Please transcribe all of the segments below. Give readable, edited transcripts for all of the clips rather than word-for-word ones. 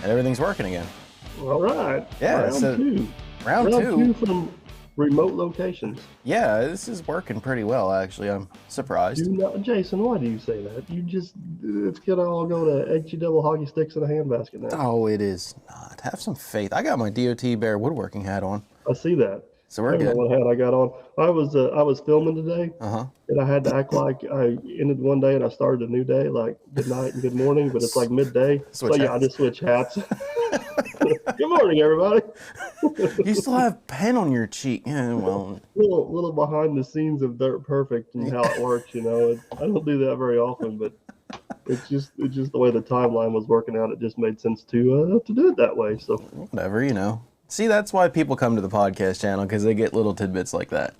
and everything's working again. All right. Yeah, Round so two. round Two two. from remote locations. Yeah, this is working pretty well, actually. I'm surprised. Jason, why do you say that? It's going to all go to HE double hockey sticks in a handbasket now. Oh, it is not. Have some faith. I got my DOT Bear woodworking hat on, I see that. so I we're don't know good. what hat I got on. I was filming today, Uh-huh. and I had to act like I ended one day and I started a new day, like good night and good morning, but it's like midday. So Switch yeah, I hats. just switched hats. Good morning, everybody. You still have pen on your cheek. Yeah, well, Little behind the scenes of Dirt Perfect and how it works. I don't do that very often, but it's just the way the timeline was working out. It just made sense to do it that way. So whatever. See, that's why people come to the podcast channel, because they get little tidbits like that.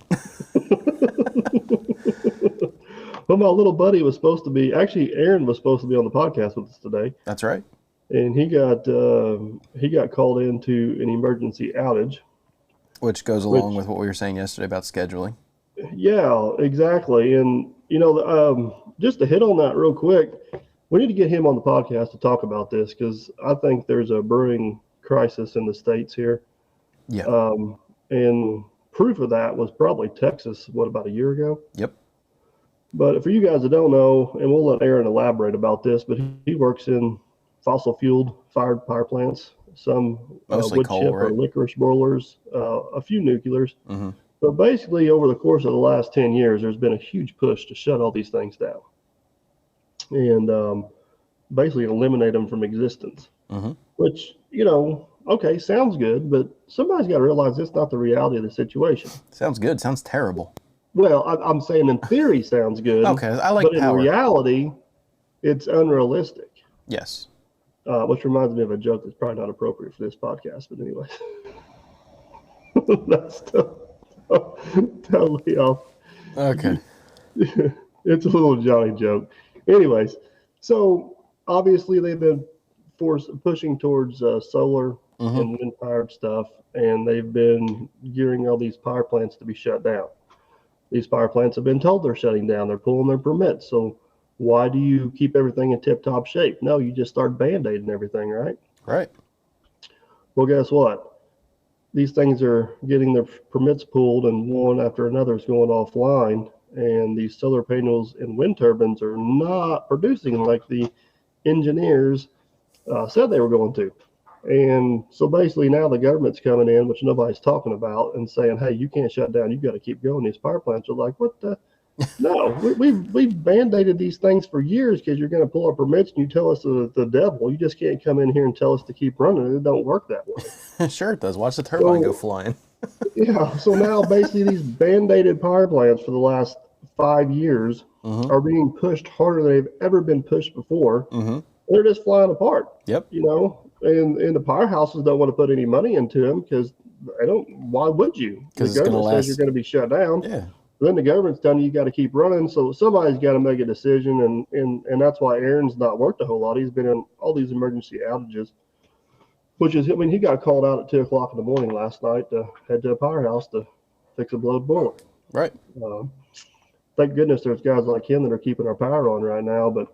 Well, my little buddy was supposed to be actually Aaron was supposed to be on the podcast with us today, That's right. and he got called into an emergency outage. Which goes along with what we were saying yesterday about scheduling. Yeah, exactly. And just to hit on that real quick, we need to get him on the podcast to talk about this because I think there's a brewing crisis in the States here. Yeah. And proof of that was probably Texas, about a year ago? Yep. But for you guys that don't know, and we'll let Aaron elaborate about this, but he works in fossil fueled fired power plants, some Mostly wood coal, chip right? or licorice boilers, a few nuclears. Mm-hmm. But basically, over the course of the last 10 years, there's been a huge push to shut all these things down and basically eliminate them from existence, Mm-hmm. which, okay, sounds good, but somebody's got to realize it's not the reality of the situation. Sounds good. Sounds terrible. Well, I'm saying in theory sounds good. Okay, I like but power. in reality, it's unrealistic. Yes. Which reminds me of a joke that's probably not appropriate for this podcast, but anyway. That's totally off. Okay. It's a little Johnny joke. Anyways, so obviously they've been pushing towards solar Mm-hmm. and wind-fired stuff, and they've been gearing all these power plants to be shut down. These power plants have been told they're shutting down. They're pulling their permits. So why do you keep everything in tip-top shape? No, you just start Band-Aiding everything, right? Right. Well, guess what? These things are getting their permits pulled, and one after another is going offline. And these solar panels and wind turbines are not producing like the engineers said they were going to. And so basically now the government's coming in, which nobody's talking about, and saying, hey, you can't shut down. You've got to keep going. These power plants are like, what the? No, we've Band-Aided these things for years because you're going to pull our permits and you tell us the devil. You just can't come in here and tell us to keep running. It don't work that way. Sure it does. Watch the turbine go flying. Yeah, so now basically these Band-Aided power plants for the last 5 years Mm-hmm. are being pushed harder than they've ever been pushed before. Mm-hmm. They're just flying apart. Yep. And the powerhouses don't want to put any money into them because they don't. Why would you? The government says you're going to be shut down. Yeah. Then the government's telling you got to keep running. So somebody's got to make a decision, and that's why Aaron's not worked a whole lot. He's been in all these emergency outages, he got called out at 2:00 in the morning last night to head to a powerhouse to fix a blowed boiler. Right. Thank goodness there's guys like him that are keeping our power on right now, but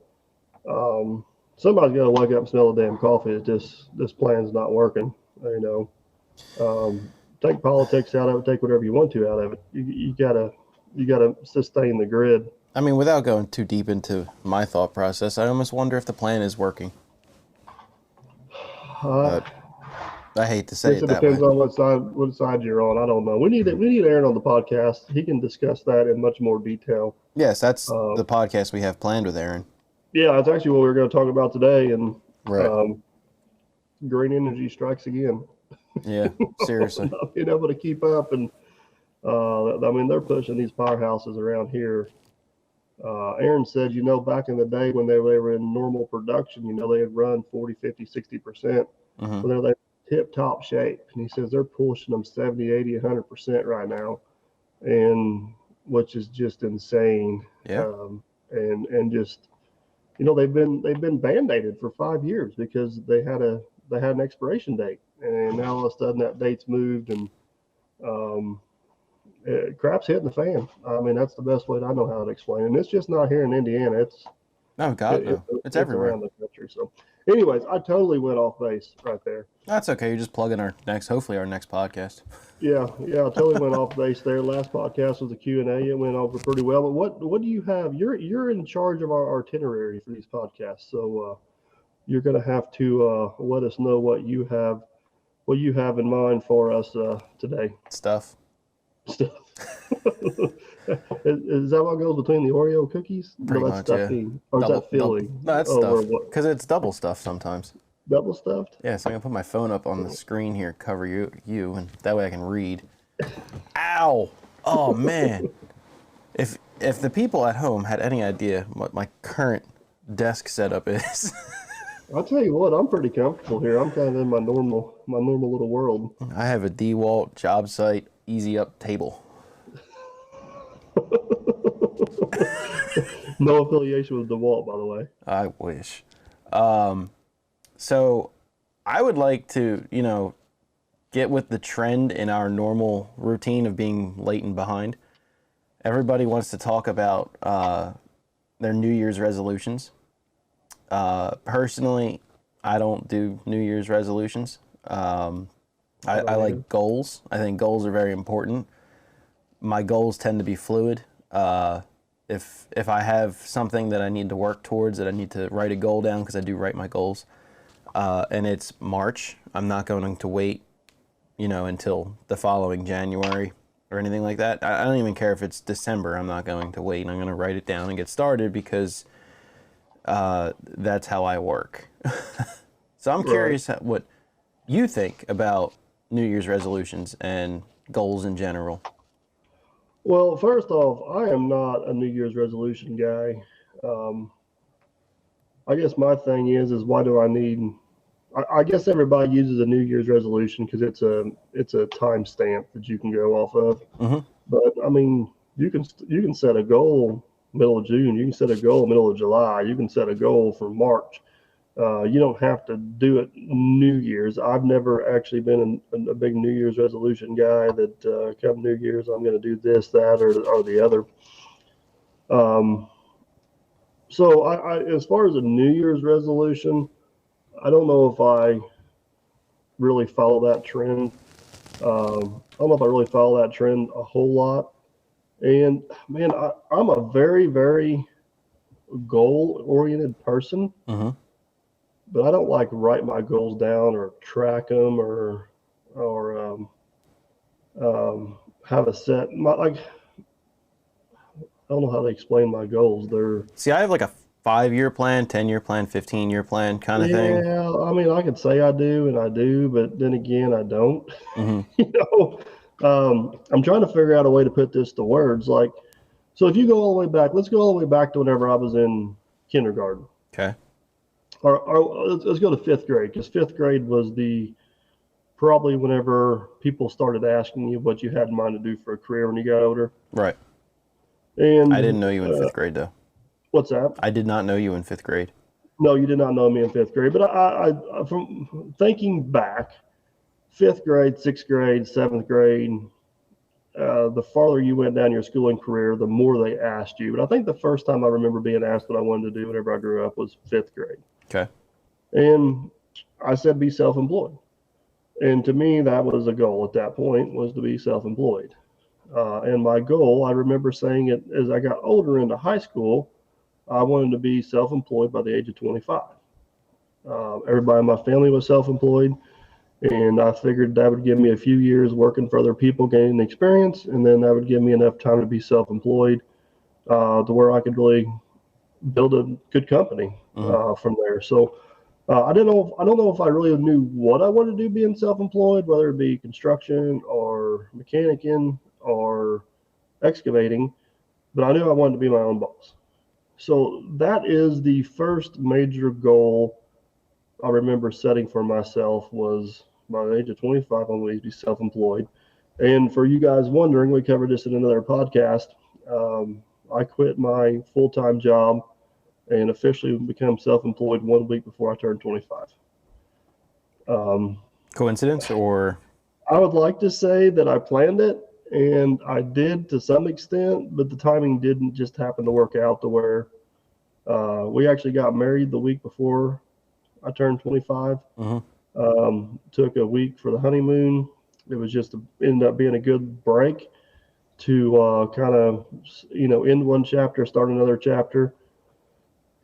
somebody's got to wake up and smell the damn coffee. This plan's not working. Take politics out of it. Take whatever you want to out of it. You gotta sustain the grid. I mean, without going too deep into my thought process, I almost wonder if the plan is working. I hate to say it that way. It depends on what side you're on. I don't know. We need Aaron on the podcast. He can discuss that in much more detail. Yes, that's the podcast we have planned with Aaron. Yeah, that's actually what we were going to talk about today. And right. Green energy strikes again. Yeah, seriously. Not being able to keep up, and they're pushing these powerhouses around here. Aaron said, back in the day when they were in normal production, they had run 40, 50, 60%. Mm-hmm. Well, they're tip-top shape. And he says they're pushing them 70, 80, 100% right now, and which is just insane. Yeah. And just, they've been Band-Aided for 5 years because they had an expiration date, and now all of a sudden that date's moved, and crap's hitting the fan. I mean, that's the best way I know how to explain it. And it's just not here in Indiana. It's everywhere around the country. So Anyways, I totally went off base right there. That's okay. You're just plugging hopefully our next podcast. Yeah, I totally went off base there. Last podcast was a Q&A. It went over pretty well. But what do you have? You're in charge of our itinerary for these podcasts, so you're going to have to let us know what you have in mind for us today. Stuff. Stuff. Is that what goes between the Oreo cookies? Pretty No, that's much, stuffing. Or is that filling? No, that's stuff. Because it's double stuff sometimes. Double stuffed? Yeah, so I'm going to put my phone up on the screen here, cover you, and that way I can read. Ow! Oh, man. If the people at home had any idea what my current desk setup is. I'll tell you what, I'm pretty comfortable here. I'm kind of in my normal little world. I have a DeWalt job site easy up table. No affiliation with DeWalt, by the way. I wish. So I would like to, get with the trend in our normal routine of being late and behind. Everybody wants to talk about their New Year's resolutions. Personally, I don't do New Year's resolutions. I like goals. I think goals are very important. My goals tend to be fluid. If I have something that I need to work towards, that I need to write a goal down, because I do write my goals, and it's March, I'm not going to wait, until the following January or anything like that. I don't even care if it's December. I'm not going to wait. I'm going to write it down and get started, because that's how I work. So I'm curious what you think about New Year's resolutions and goals in general. Well, first off, I am not a New Year's resolution guy. I guess my thing is why do I need? I guess everybody uses a New Year's resolution because it's a time stamp that you can go off of. Mm-hmm. But I mean, you can set a goal middle of June. You can set a goal middle of July. You can set a goal for March. You don't have to do it New Year's. I've never actually been a big New Year's resolution guy that come New Year's, I'm going to do this, that, or the other. So I, as far as a New Year's resolution, I don't know if I really follow that trend. I don't know if I really follow that trend a whole lot. And man, I'm a very, very goal-oriented person. Mm-hmm. But I don't like write my goals down or track them or have a set. I don't know how to explain my goals. See, I have like a 5-year plan, 10-year plan, 15-year plan kind of thing. Yeah, I mean, I could say I do, and I do, but then again, I don't. Mm-hmm. I'm trying to figure out a way to put this to words. Like, so if you go all the way back, let's go all the way back to whenever I was in kindergarten. Okay. Or let's go to 5th grade, because 5th grade was probably whenever people started asking you what you had in mind to do for a career when you got older. Right. And I didn't know you in 5th grade, though. What's that? I did not know you in 5th grade. No, you did not know me in 5th grade. But I from thinking back, 5th grade, 6th grade, 7th grade, the farther you went down your schooling career, the more they asked you. But I think the first time I remember being asked what I wanted to do whenever I grew up was 5th grade. Okay. And I said be self-employed. And to me, that was a goal at that point, was to be self-employed. And my goal, I remember saying it as I got older into high school, I wanted to be self-employed by the age of 25. Everybody in my family was self-employed, and I figured that would give me a few years working for other people, gaining experience, and then that would give me enough time to be self-employed to where I could really build a good company from there. So I don't know if I really knew what I wanted to do being self-employed, whether it be construction or mechanicing or excavating, but I knew I wanted to be my own boss. So that is the first major goal I remember setting for myself, was by the age of 25, I'm going to be self-employed. And for you guys wondering, we covered this in another podcast. I quit my full-time job and officially become self-employed 1 week before I turned 25. Coincidence, or? I would like to say that I planned it, and I did to some extent, but the timing didn't just happen to work out to where we actually got married the week before I turned 25. Mm-hmm. Took a week for the honeymoon. It was just ended up being a good break to kind of, end one chapter, start another chapter,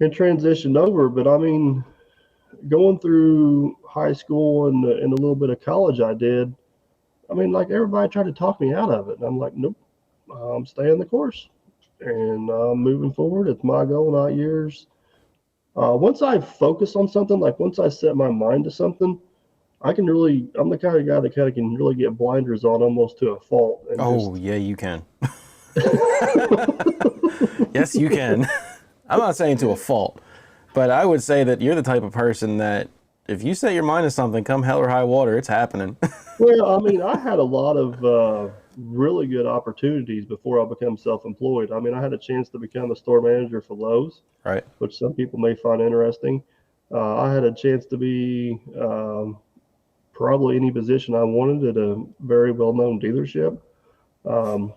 and transitioned over. But I mean, going through high school and a little bit of college I did, I mean, like everybody tried to talk me out of it. And I'm like, nope, I'm staying the course and moving forward. It's my goal, not yours. Once I focus on something, like once I set my mind to something, I'm the kind of guy that kind of can really get blinders on almost to a fault. And Oh, just, yeah, you can. Yes, you can. I'm not saying to a fault, but I would say that you're the type of person that if you set your mind to something, come hell or high water, it's happening. well, I mean, I had a lot of really good opportunities before I became self-employed. I mean, I had a chance to become a store manager for Lowe's, Right. which some people may find interesting. I had a chance to be probably any position I wanted at a very well-known dealership. Um,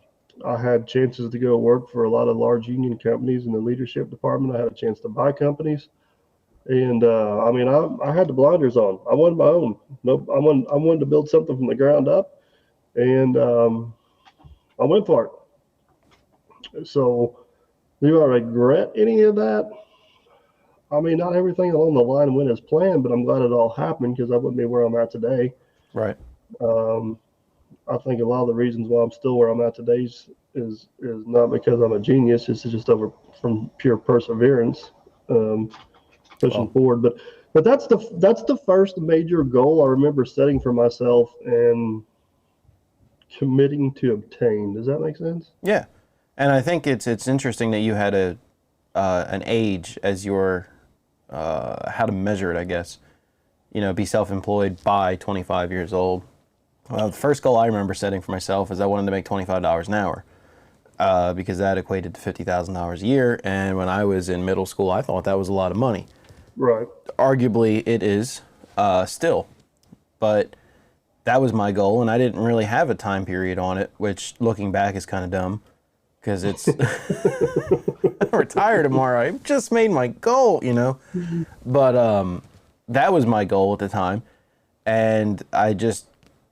I had chances to go work for a lot of large union companies in the leadership department. I had a chance to buy companies, and I mean, I had the blinders on. I wanted my own. Nope, I wanted to build something from the ground up, and I went for it. So, do I regret any of that? I mean, not everything along the line went as planned, but I'm glad it all happened because I wouldn't be where I'm at today. Right. Um, I think a lot of the reasons why I'm still where I'm at today is not because I'm a genius. It's just over from pure perseverance, pushing Well, forward. But that's the first major goal I remember setting for myself and committing to obtain. Does that make sense? yeah. And I think it's interesting that you had an age as your how to measure it, I guess. Be self-employed by 25 years old. Well, the first goal I remember setting for myself is I wanted to make $25 an hour because that equated to $50,000 a year. And when I was in middle school, I thought that was a lot of money. Right. Arguably, it is still, but that was my goal, and I didn't really have a time period on it, which looking back is kind of dumb because it's I retire tomorrow. I just made my goal. But that was my goal at the time, and I just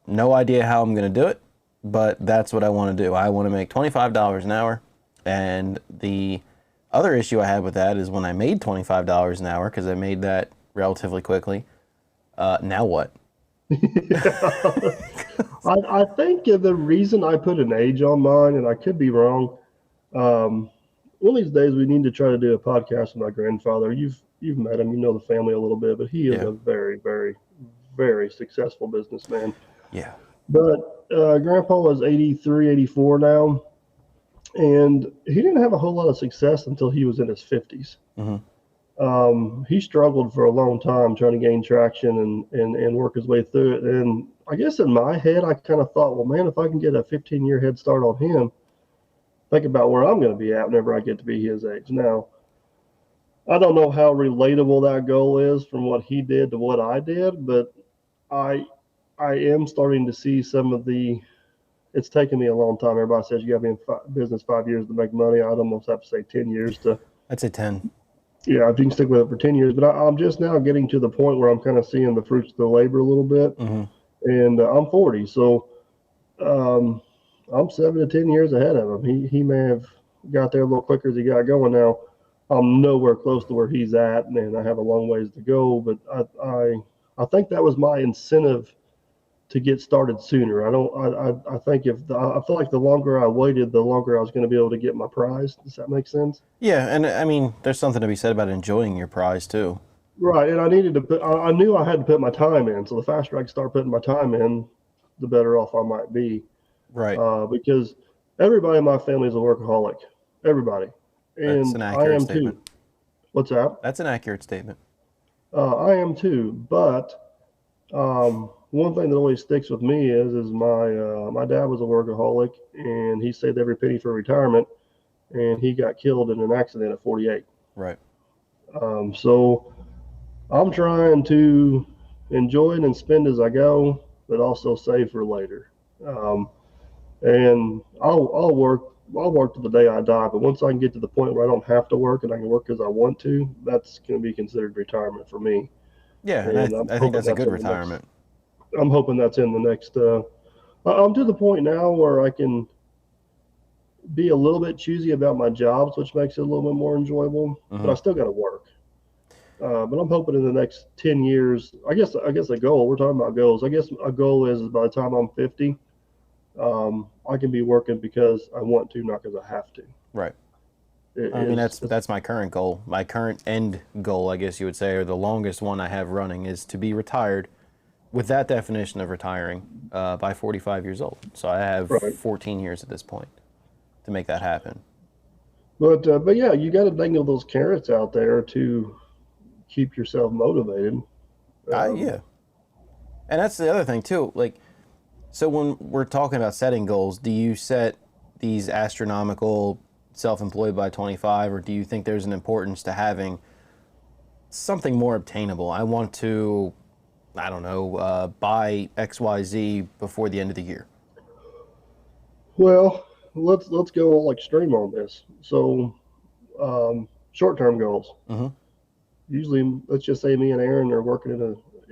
no idea how I'm going to do it, but that's what I want to do. I want to make $25 an hour, and the other issue I had with that is when I made $25 an hour, because I made that relatively quickly, now what? I think the reason I put an age on mine, and I could be wrong, one of these days we need to try to do a podcast with my grandfather. You've met him, you know the family a little bit, but he is Yeah. a very, very, very successful businessman. Yeah. But Grandpa is 83, 84 now, and he didn't have a whole lot of success until he was in his 50s. Mm-hmm. He struggled for a long time trying to gain traction and work his way through it. And I guess in my head, I kind of thought, well, man, if I can get a 15-year head start on him, think about where I'm going to be at whenever I get to be his age. Now, I don't know how relatable that goal is from what he did to what I did, but I I am starting to see some of the. It's taken me a long time. Everybody says you got to be in business 5 years to make money. I'd almost have to say 10 years to. I'd say 10. Yeah, if you can stick with it for 10 years. But I'm just now getting to the point where I'm kind of seeing the fruits of the labor a little bit. Mm-hmm. And I'm 40, so um, I'm 7 to 10 years ahead of him. He may have got there a little quicker as he got going. Now I'm nowhere close to where he's at, and I have a long ways to go. But I think that was my incentive to get started sooner. I think I feel like the longer I waited, the longer I was going to be able to get my prize. Does that make sense? Yeah, and I mean, there's something to be said about enjoying your prize too. Right, and I needed to put. I knew I had to put my time in. So the faster I could start putting my time in, the better off I might be. Right. Because everybody in my family is a workaholic. Everybody, That's and an I accurate am statement. too. What's that? That's an accurate statement. I am too. But one thing that always sticks with me is my dad was a workaholic, and he saved every penny for retirement, and he got killed in an accident at 48. Right. So I'm trying to enjoy it and spend as I go, but also save for later. Um, and I'll work to the day I die. But once I can get to the point where I don't have to work and I can work as I want to, that's going to be considered retirement for me. Yeah, and and I'm I think hoping that's a that's good in the next. retirement. I'm hoping that's in the next. I'm to the point now where I can be a little bit choosy about my jobs, which makes it a little bit more enjoyable. But Hmm. I still got to work. But I'm hoping in the next 10 years. I guess a goal. We're talking about goals. I guess a goal is by the time I'm 50, I can be working because I want to, not because I have to. Right. It I mean, is. It's that's my current goal. My current end goal, I guess you would say, or the longest one I have running, is to be retired with that definition of retiring by 45 years old. So I have right. 14 years at this point to make that happen. But yeah, you got to dangle those carrots out there to keep yourself motivated. Um, Yeah, and that's the other thing too. Like, so when we're talking about setting goals, do you set these astronomical self-employed by 25, or do you think there's an importance to having something more obtainable? I want to, I don't know, buy XYZ before the end of the year. well, let's go all extreme on this. So, short-term goals. Hmm. Usually, let's just say me and Aaron are working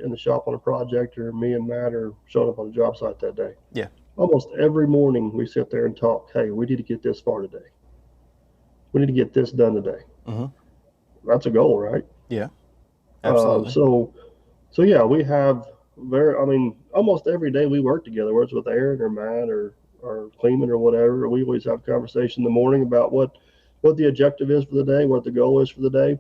in the shop on a project, or me and Matt are showing up on a job site that day. Yeah. Almost every morning, we sit there and talk. Hey, we need to get this far today. We need to get this done today. Hmm. That's a goal, right? Yeah. Uh, Absolutely. so so yeah, we have very. I mean, almost every day we work together, whether it's with Aaron or Matt or Cleveland or whatever. We always have a conversation in the morning about what the objective is for the day, what the goal is for the day,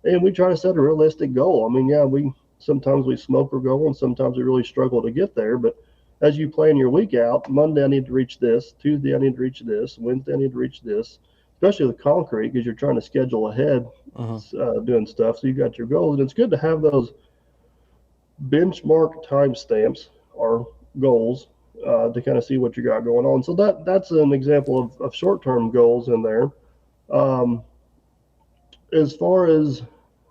and we try to set a realistic goal. I mean, yeah, we sometimes we smoke our goal, and sometimes we really struggle to get there. But as you plan your week out, Monday I need to reach this, Tuesday I need to reach this, Wednesday I need to reach this. Especially with concrete, because you're trying to schedule ahead, Hmm. doing stuff. So you got your goals, and it's good to have those benchmark timestamps or goals to kind of see what you got going on. So that's an example of short-term goals in there. Um, as far as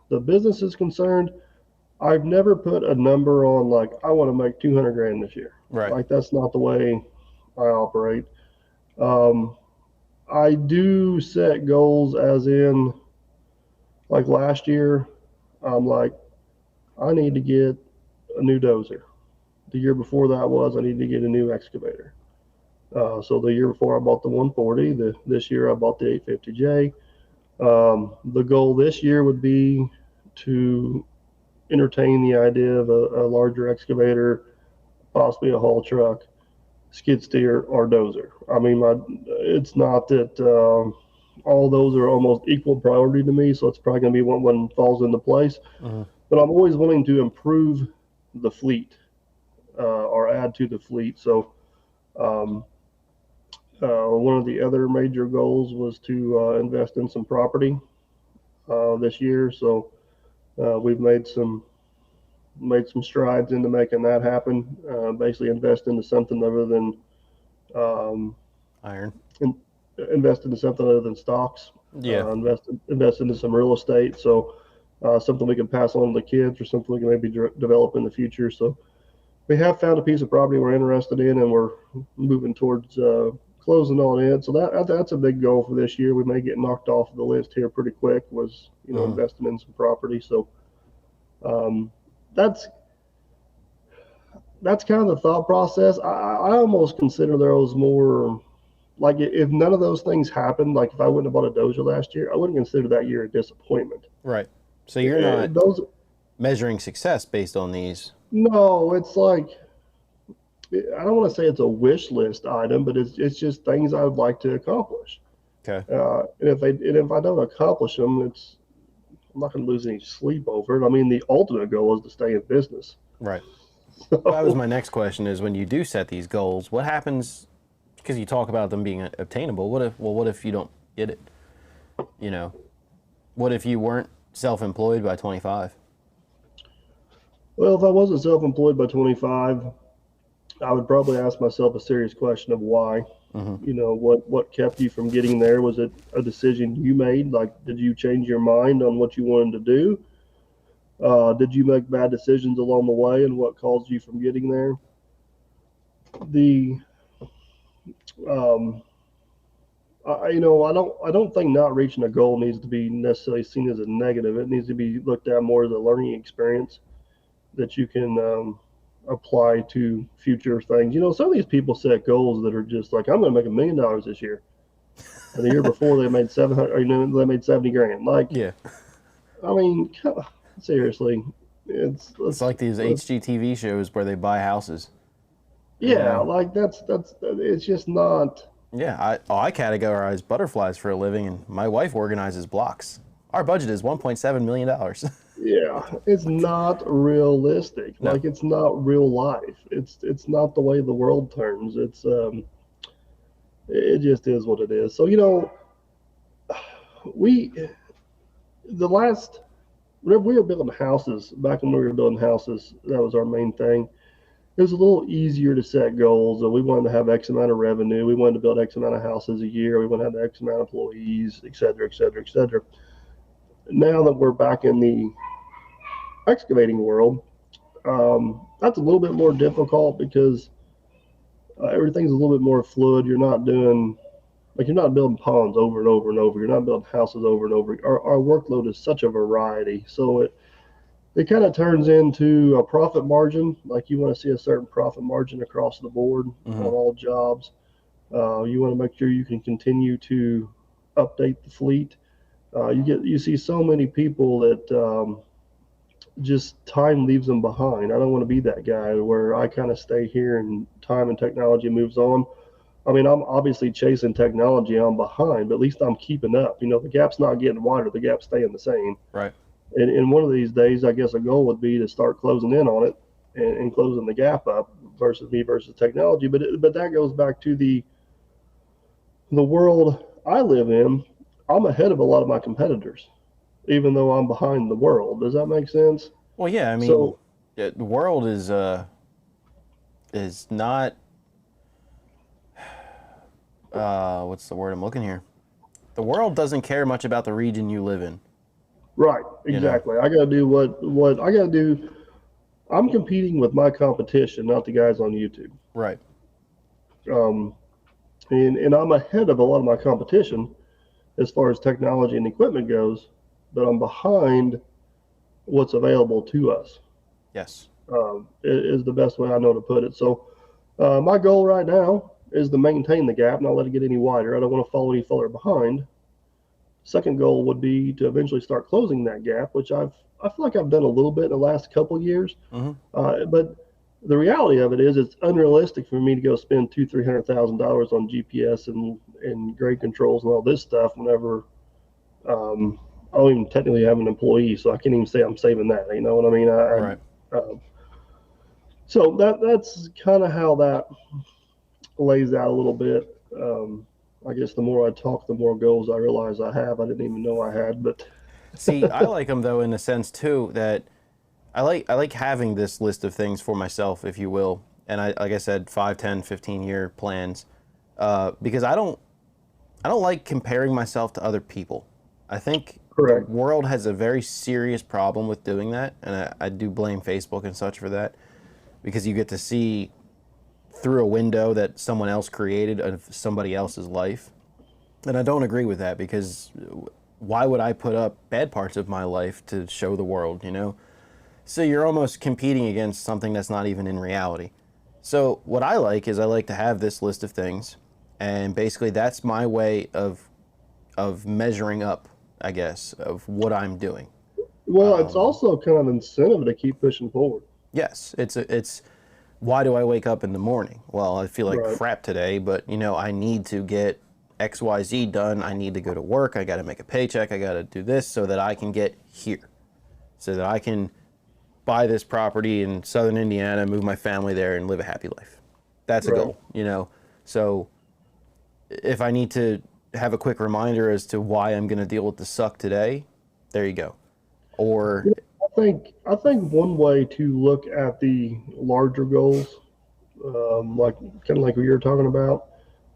the business is concerned, I've never put a number on like I want to make 200 grand this year. Right. Like that's not the way I operate. Um, I do set goals as in like last year, I'm like I need to get a new dozer. The year before that was I need to get a new excavator. So the year before I bought the 140. This year I bought the 850J. The goal this year would be to entertain the idea of a larger excavator, possibly a haul truck, skid steer, or dozer. I mean, it's not that all those are almost equal priority to me, so it's probably going to be one falls into place. Hmm. But I'm always willing to improve the fleet or add to the fleet. So um, one of the other major goals was to invest in some property this year. So we've made some strides into making that happen. Basically, invest into something other than um, Iron. in, invest into something other than stocks. Yeah. Invest into some real estate. So something we can pass on to the kids, or something we can maybe develop in the future. So we have found a piece of property we're interested in, and we're moving towards closing on it. So that's a big goal for this year. We may get knocked off the list here pretty quick. Was Hmm. investing in some property. So um, that's that's kind of the thought process. I almost consider those more like if none of those things happened, like if I wouldn't have bought a Doja last year, I wouldn't consider that year a disappointment. Right. So you're not Those measuring success based on these. no, it's like I don't want to say it's a wish list item, but it's just things I would like to accomplish. Okay. And if I don't accomplish them, I'm not going to lose any sleep over it. I mean, the ultimate goal is to stay in business. Right. Well, that was So my next question is when you do set these goals, what happens, because you talk about them being obtainable, what if you don't get it? You know, what if you weren't self-employed by 25? well, if I wasn't self-employed by 25, I would probably ask myself a serious question of why. Hmm. What kept you from getting there? Was it a decision you made? Like, did you change your mind on what you wanted to do? Did you make bad decisions along the way, and what caused you from getting there? The um, I don't think not reaching a goal needs to be necessarily seen as a negative. It needs to be looked at more as a learning experience. that you can apply to future things. Some of these people set goals that are just like, I'm going to make $1 million this year, and the year before they made 700, they made 70 grand. Like, Yeah. I mean, seriously, It's like these HGTV shows where they buy houses. yeah, like that's it's just not. Yeah, I categorize butterflies for a living, and my wife organizes blocks. Our budget is $1.7 million. Yeah, it's not realistic. No. Like, it's not real life. It's not the way the world turns. It just is what it is. So, we the last whenever we were building houses, back when we were building houses, that was our main thing. It was a little easier to set goals. We wanted to have X amount of revenue. We wanted to build X amount of houses a year. We wanted to have X amount of employees, et cetera, et cetera, et cetera. Now that we're back in the excavating world, that's a little bit more difficult because everything's a little bit more fluid. You're not building ponds over and over and over. You're not building houses over and over. Our workload is such a variety. So it kind of turns into a profit margin. Like, you want to see a certain profit margin across the board on all jobs. You want to make sure you can continue to update the fleet. You see so many people that just time leaves them behind. I don't want to be that guy where I kind of stay here and time and technology moves on. I mean, I'm obviously chasing technology. I'm behind, but at least I'm keeping up. The gap's not getting wider. The gap's staying the same. Right. And one of these days, I guess a goal would be to start closing in on it and closing the gap up versus technology. But that goes back to the world I live in. I'm ahead of a lot of my competitors, even though I'm behind the world. Does that make sense? Well, yeah. I mean, So, the world is not. What's the word I'm looking here? The world doesn't care much about the region you live in. right, exactly. I got to do what I got to do. I'm competing with my competition, not the guys on YouTube. Right. And I'm ahead of a lot of my competition as far as technology and equipment goes, but I'm behind what's available to us. Yes. Is the best way I know to put it. So my goal right now is to maintain the gap, not let it get any wider. I don't want to fall any further behind. Second goal would be to eventually start closing that gap, which I feel like I've done a little bit in the last couple of years. But the reality of it is, it's unrealistic for me to go spend $200,000-$300,000 on GPS and grade controls and all this stuff whenever I don't even technically have an employee, so I can't even say I'm saving that. You know what I mean? Right. So that's kind of how that lays out a little bit. I guess the more I talk, the more goals I realize I have. I didn't even know I had, but See, I like them though in the sense too that I like having this list of things for myself, if you will. And like I said, 5, 10, 15-year plans, because I don't like comparing myself to other people. I think correct. The world has a very serious problem with doing that, and I do blame Facebook and such for that, because you get to see through a window that someone else created of somebody else's life. And I don't agree with that, because why would I put up bad parts of my life to show the world, So you're almost competing against something that's not even in reality. So what I like is I like to have this list of things, and basically that's my way of measuring up, I guess, of what I'm doing. Well, it's also kind of incentive to keep pushing forward. Yes, it's why do I wake up in the morning? Well, I feel like Right. crap today, but I need to get XYZ done. I need to go to work. I got to make a paycheck. I got to do this so that I can get here, so that I can buy this property in southern Indiana, move my family there, and live a happy life. That's a Right. goal, So if I need to have a quick reminder as to why I'm going to deal with the suck today, there you go. Or I think one way to look at the larger goals, like kind of like what you're talking about,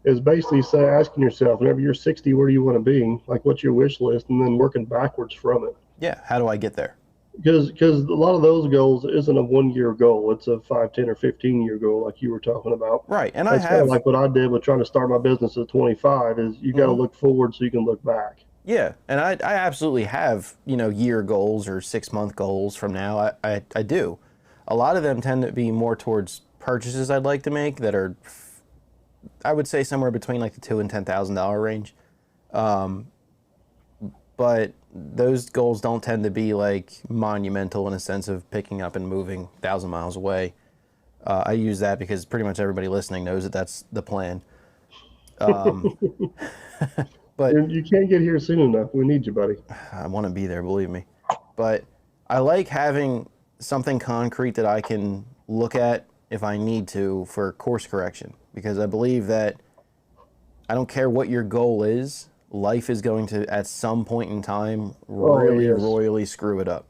is basically asking yourself, whenever you're 60, where do you want to be? Like, what's your wish list, and then working backwards from it. yeah, how do I get there? Because a lot of those goals isn't a 1 year goal; it's a 5, 10, or 15-year goal, like you were talking about. Right, and That's I kind of have like what I did with trying to start my business at 25. Is you got to look forward so you can look back. Yeah, and I absolutely have, year goals or 6-month goals from now. I do. a lot of them tend to be more towards purchases I'd like to make that are, I would say, somewhere between like the $2,000 and $10,000 range. But those goals don't tend to be like monumental in a sense of picking up and moving 1,000 miles away. I use that because pretty much everybody listening knows that that's the plan. But You can't get here soon enough. We need you, buddy. I want to be there, believe me. But I like having something concrete that I can look at if I need to for course correction, because I believe that I don't care what your goal is, life is going to, at some point in time, really royally screw it up.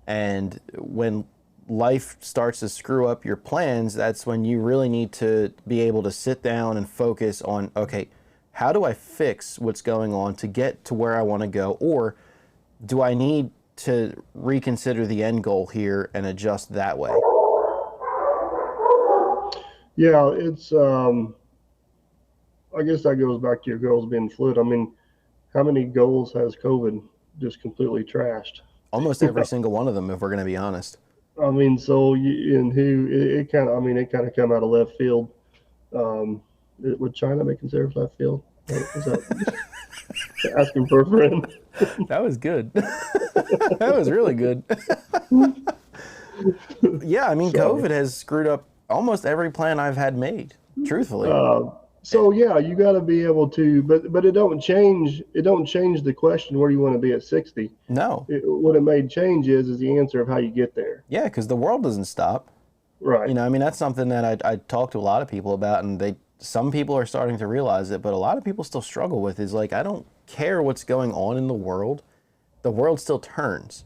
And when life starts to screw up your plans, that's when you really need to be able to sit down and focus on, okay, how do I fix what's going on to get to where I want to go? Or do I need to reconsider the end goal here and adjust that way? Yeah, it's I guess that goes back to your goals being fluid. I mean, how many goals has COVID just completely trashed? Almost every single one of them, if we're going to be honest. I mean, so it kind of, I mean, it kind of come out of left field. Would China be considered left field? Is that asking for a friend? That was good. That was really good. Yeah, I mean, COVID has screwed up almost every plan I've had made, truthfully. So yeah, you got to be able to, but it don't change. It don't change the question where you want to be at 60. No. What it made change is the answer of how you get there. Yeah, because the world doesn't stop. Right. You know, I mean, that's something that I talk to a lot of people about, and some people are starting to realize it, but a lot of people still struggle with is like, I don't care what's going on in the world still turns.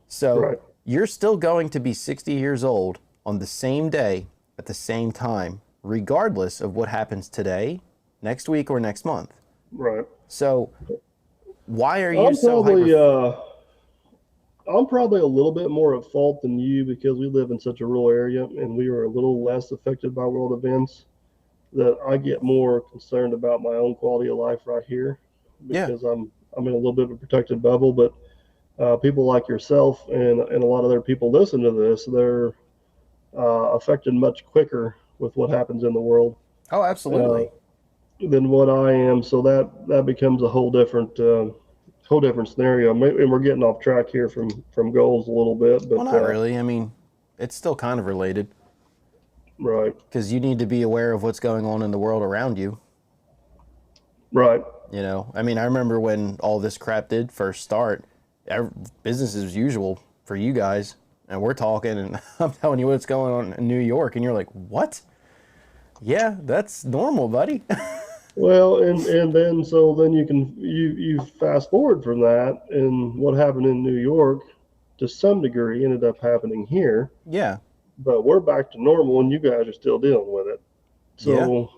So you're still going to be 60 years old on the same day at the same time, regardless of what happens today, next week, or next month. Right. So why are you I'm probably a little bit more at fault than you because we live in such a rural area and we are a little less affected by world events, that I get more concerned about my own quality of life right here because I'm in a little bit of a protected bubble. But people like yourself and a lot of other people listen to this, they're affected much quicker with what happens in the world. Oh, absolutely. Than what I am. So that becomes a whole different scenario. And we're getting off track here from goals a little bit. But, well, not really. I mean, it's still kind of related. Right. Because you need to be aware of what's going on in the world around you. Right. You know, I mean, I remember when all this crap did first start, business as usual for you guys. And we're talking, and I'm telling you what's going on in New York, and you're like, what? Yeah, that's normal, buddy. Well, and then you fast forward from that, and what happened in New York to some degree ended up happening here. Yeah. But we're back to normal, and you guys are still dealing with it. So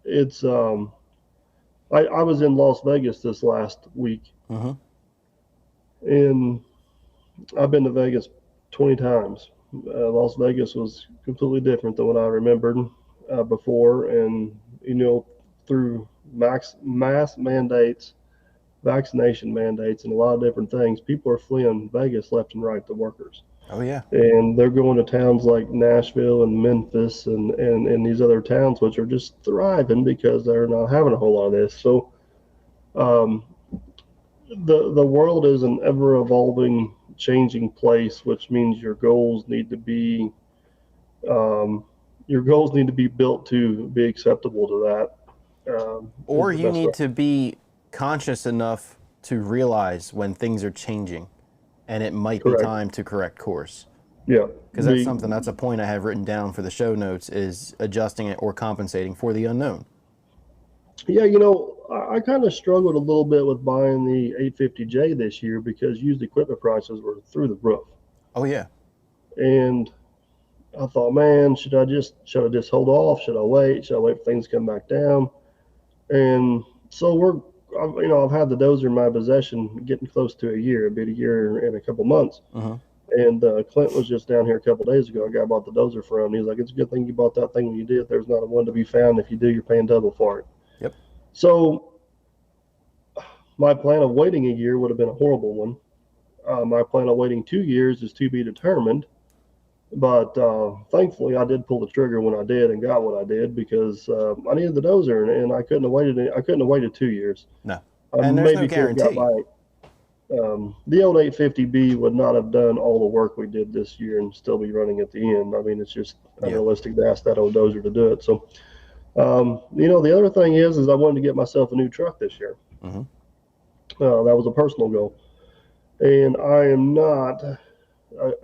it's I was in Las Vegas this last week, and I've been to Vegas 20 times. Las Vegas was completely different than what I remembered before, and through mass mandates, vaccination mandates, and a lot of different things, people are fleeing Vegas left and right, the workers. Oh yeah. And they're going to towns like Nashville and Memphis and these other towns, which are just thriving because they're not having a whole lot of this. So the world is an ever evolving, changing place, which means your goals need to be built to be acceptable to that. Or you need to be conscious enough to realize when things are changing and it might be time to correct course. Yeah. Because that's a point I have written down for the show notes, is adjusting it or compensating for the unknown. Yeah, I kind of struggled a little bit with buying the 850J this year because used equipment prices were through the roof. Oh yeah. And I thought, man, should I just hold off? Should I wait? Should I wait for things to come back down? And so I've had the dozer in my possession getting close to a year. It'd be a year and a couple months. And Clint was just down here a couple days ago. A guy bought the dozer from him. He's like, it's a good thing you bought that thing when you did. There's not a one to be found. If you do, you're paying double for it. Yep. So my plan of waiting a year would have been a horrible one. My plan of waiting 2 years is to be determined. But thankfully, I did pull the trigger when I did and got what I did because I needed the dozer, and I couldn't have waited. I couldn't have waited 2 years. No. I And there's no maybe could have got guarantee. by. The old 850B would not have done all the work we did this year and still be running at the end. I mean, it's just Yeah. unrealistic to ask that old dozer to do it. So, the other thing is I wanted to get myself a new truck this year. Hmm. That was a personal goal, and I am not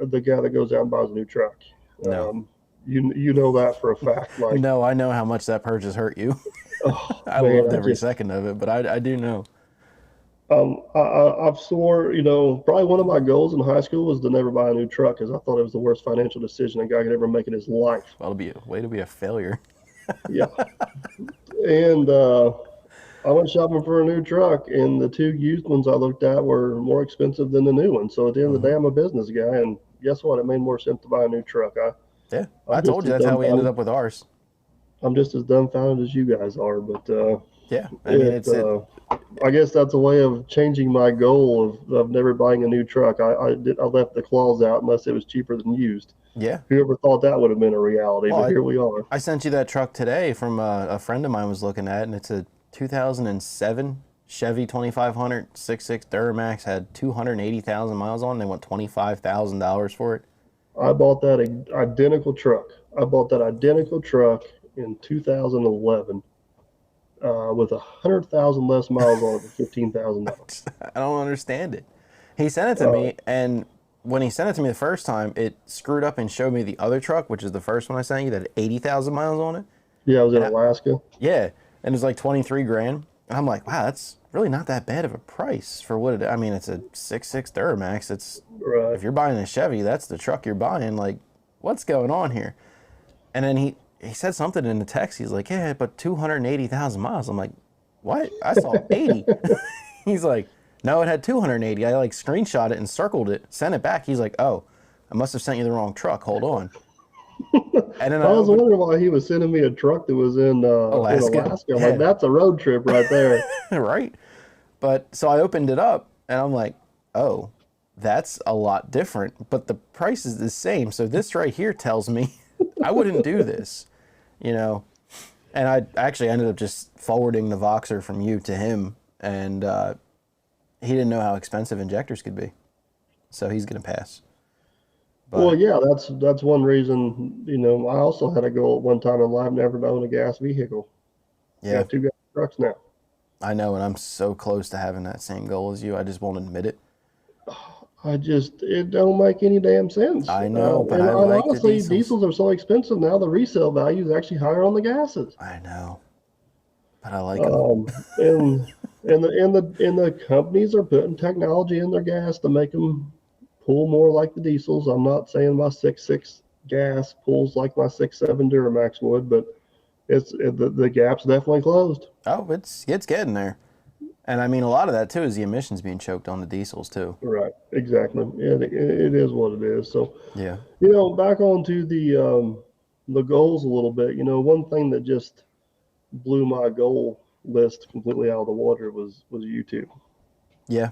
the guy that goes out and buys a new truck. No. You know that for a fact. Like, No, I know how much that purchase hurt you. oh I man, loved every second of it, but I do know. I've swore, probably one of my goals in high school was to never buy a new truck because I thought it was the worst financial decision a guy could ever make in his life. That'll be a way to be a failure. Yeah, and I went shopping for a new truck, and the two used ones I looked at were more expensive than the new one. So at the end of the Hmm. day, I'm a business guy, and guess what? It made more sense to buy a new truck. Yeah, I I'm just told you as that's how we ended dumbfounded. up with ours. I'm just as dumbfounded as you guys are, but Yeah, I mean it. it's it. I guess that's a way of changing my goal of never buying a new truck. I left the clause out unless it was cheaper than used. Yeah. Whoever thought that would have been a reality, Well, but here we are. I sent you that truck today from a friend of mine was looking at, and it's a 2007 Chevy 2500 6.6 Duramax, had 280,000 miles on. They want $25,000 for it. I bought that identical truck. I bought that identical truck in 2011 with 100,000 less miles on it for $15,000. I don't understand it. He sent it to Uh, me, and when he sent it to me the first time, it screwed up and showed me the other truck, which is the first one I sent you, that had 80,000 miles on it. yeah, I was in And I, Alaska. yeah, and it's like 23 grand. And I'm like, wow, that's really not that bad of a price for what it. I mean, it's a 6.6 Duramax. It's Right. if you're buying a Chevy, that's the truck you're buying. Like, what's going on here? And then he said something in the text. He's like, yeah, but 280,000 miles. I'm like, what? I saw 80. He's like, no, it had 280. I like screenshot it and circled it, sent it back. He's like, oh, I must have sent you the wrong truck. Hold on. And then I I was opened wondering why he was sending me a truck that was in Alaska. Alaska. I'm like, Yeah, that's a road trip right there. right. But so I opened it up and I'm like, oh, that's a lot different, but the price is the same. So this right here tells me I wouldn't do this, you know. And I actually ended up just forwarding the Voxer from you to him, and he didn't know how expensive injectors could be, so he's gonna pass. Well, But yeah, that's one reason. I also had a goal at one time in life never to own a gas vehicle. I yeah, got two gas trucks now. I know, and I'm so close to having that same goal as you. I just won't admit it. It don't make any damn sense. I know, but And, I and like the honestly, diesels. diesels are so expensive now. The resale value is actually higher on the gases. I know, but I like them. And the companies are putting technology in their gas to make them pull more like the diesels. I'm not saying my 6.6 gas pulls like my 6.7 Duramax would, but the gap's definitely closed. Oh, it's getting there. And I mean, a lot of that too is the emissions being choked on the diesels too. Right, exactly. It is what it is. So, Yeah. back onto the goals a little bit. One thing that just blew my goal list completely out of the water was YouTube. Yeah.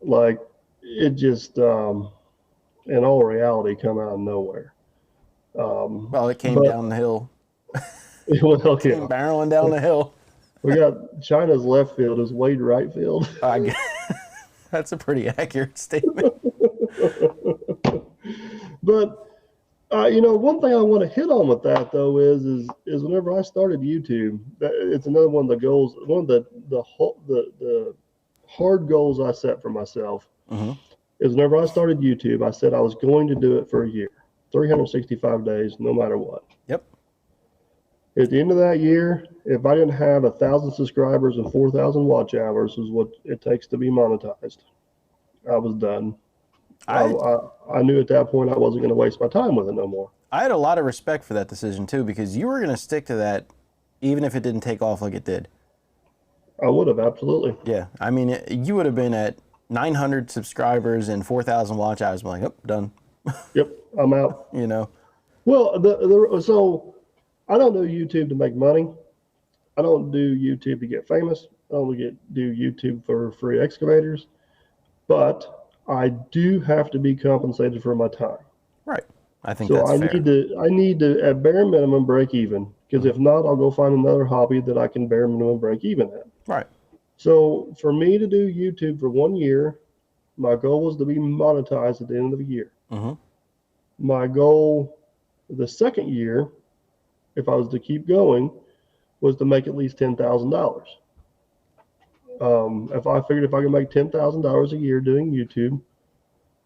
Like it just, in all reality, come out of nowhere. Well, it came But down the hill. well, Came yeah, barreling down the hill. we got China's left field is Wade right field. I gu- that's a pretty accurate statement. But one thing I want to hit on with that though is whenever I started YouTube, it's another one of the goals, one of the hard goals I set for myself Hmm. is whenever I started YouTube, I said I was going to do it for a year, 365 days, no matter what. Yep. At the end of that year, if I didn't have 1,000 subscribers and 4,000 watch hours, is what it takes to be monetized, I was done. I, I I, I knew at that point I wasn't going to waste my time with it no more. I had a lot of respect for that decision too, because you were gonna stick to that even if it didn't take off like it did. I would have absolutely. Yeah. I mean, you would have been at 900 subscribers and 4,000 watch hours. I'm like, oh, done. Yep, I'm out. You know. Well, so I don't do YouTube to make money. I don't do YouTube to get famous. I don't do YouTube for free excavators. But I do have to be compensated for my time. Right. I think So that's fair. I need to at bare minimum break even, because if not, I'll go find another hobby that I can bare minimum break even at. Right. So for me to do YouTube for 1 year, my goal was to be monetized at the end of the year. Mm-hmm. My goal the second year, if I was to keep going, was to make at least $10,000. If I figured if I could make $10,000 a year doing YouTube,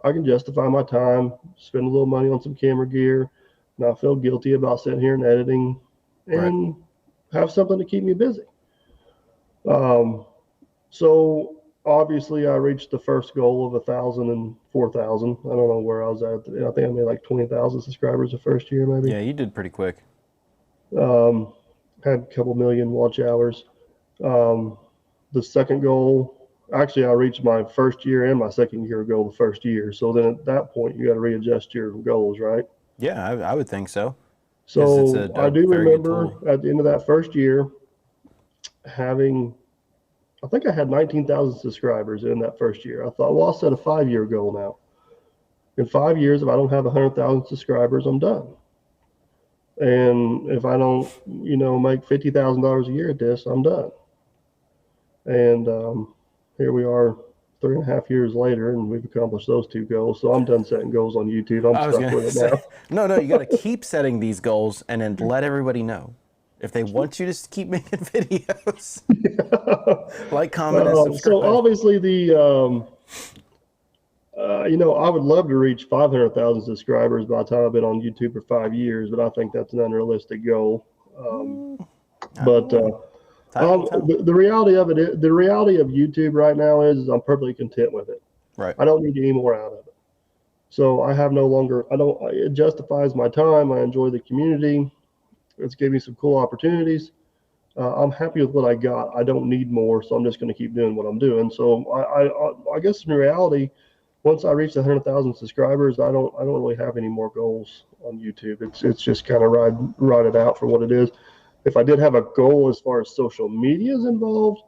I can justify my time, spend a little money on some camera gear, not feel guilty about sitting here and editing, Right. and have something to keep me busy. Um, so obviously, I reached the first goal of 1,000 and 4,000. I don't know where I was at. I think I made like 20,000 subscribers the first year, maybe. Yeah, you did pretty quick. Um, had a couple million watch hours. Um, the second goal, actually, I reached my first year and my second year goal the first year. So then at that point, you got to readjust your goals, right? Yeah, I would think so because it's So I a do very good remember tool. at the end of that first year having, I think I had 19,000 subscribers in that first year. I thought, well, I'll set a 5 year goal now. In 5 years, if I don't have 100,000 subscribers, I'm done. And if I don't, make $50,000 a year at this, I'm done. And here we are 3.5 years later, and we've accomplished those two goals. So I'm done setting goals on YouTube. I'm I was stuck gonna with it say, now. no, you got to keep setting these goals and then let everybody know if they want you to keep making videos. Like, comment, and So subscribe. obviously I would love to reach 500,000 subscribers by the time I've been on YouTube for 5 years, but I think that's an unrealistic goal. I don't But know. Time will tell. the reality of it, the reality of YouTube right now is I'm perfectly content with it. Right. I don't need any more out of it. So I have no longer, I don't, it justifies my time. I enjoy the community. It's gave me some cool opportunities. I'm happy with what I got. I don't need more, so I'm just going to keep doing what I'm doing. So I guess in reality, once I reach 100,000 subscribers, I don't really have any more goals on YouTube. It's just kind of ride it out for what it is. If I did have a goal as far as social media is involved,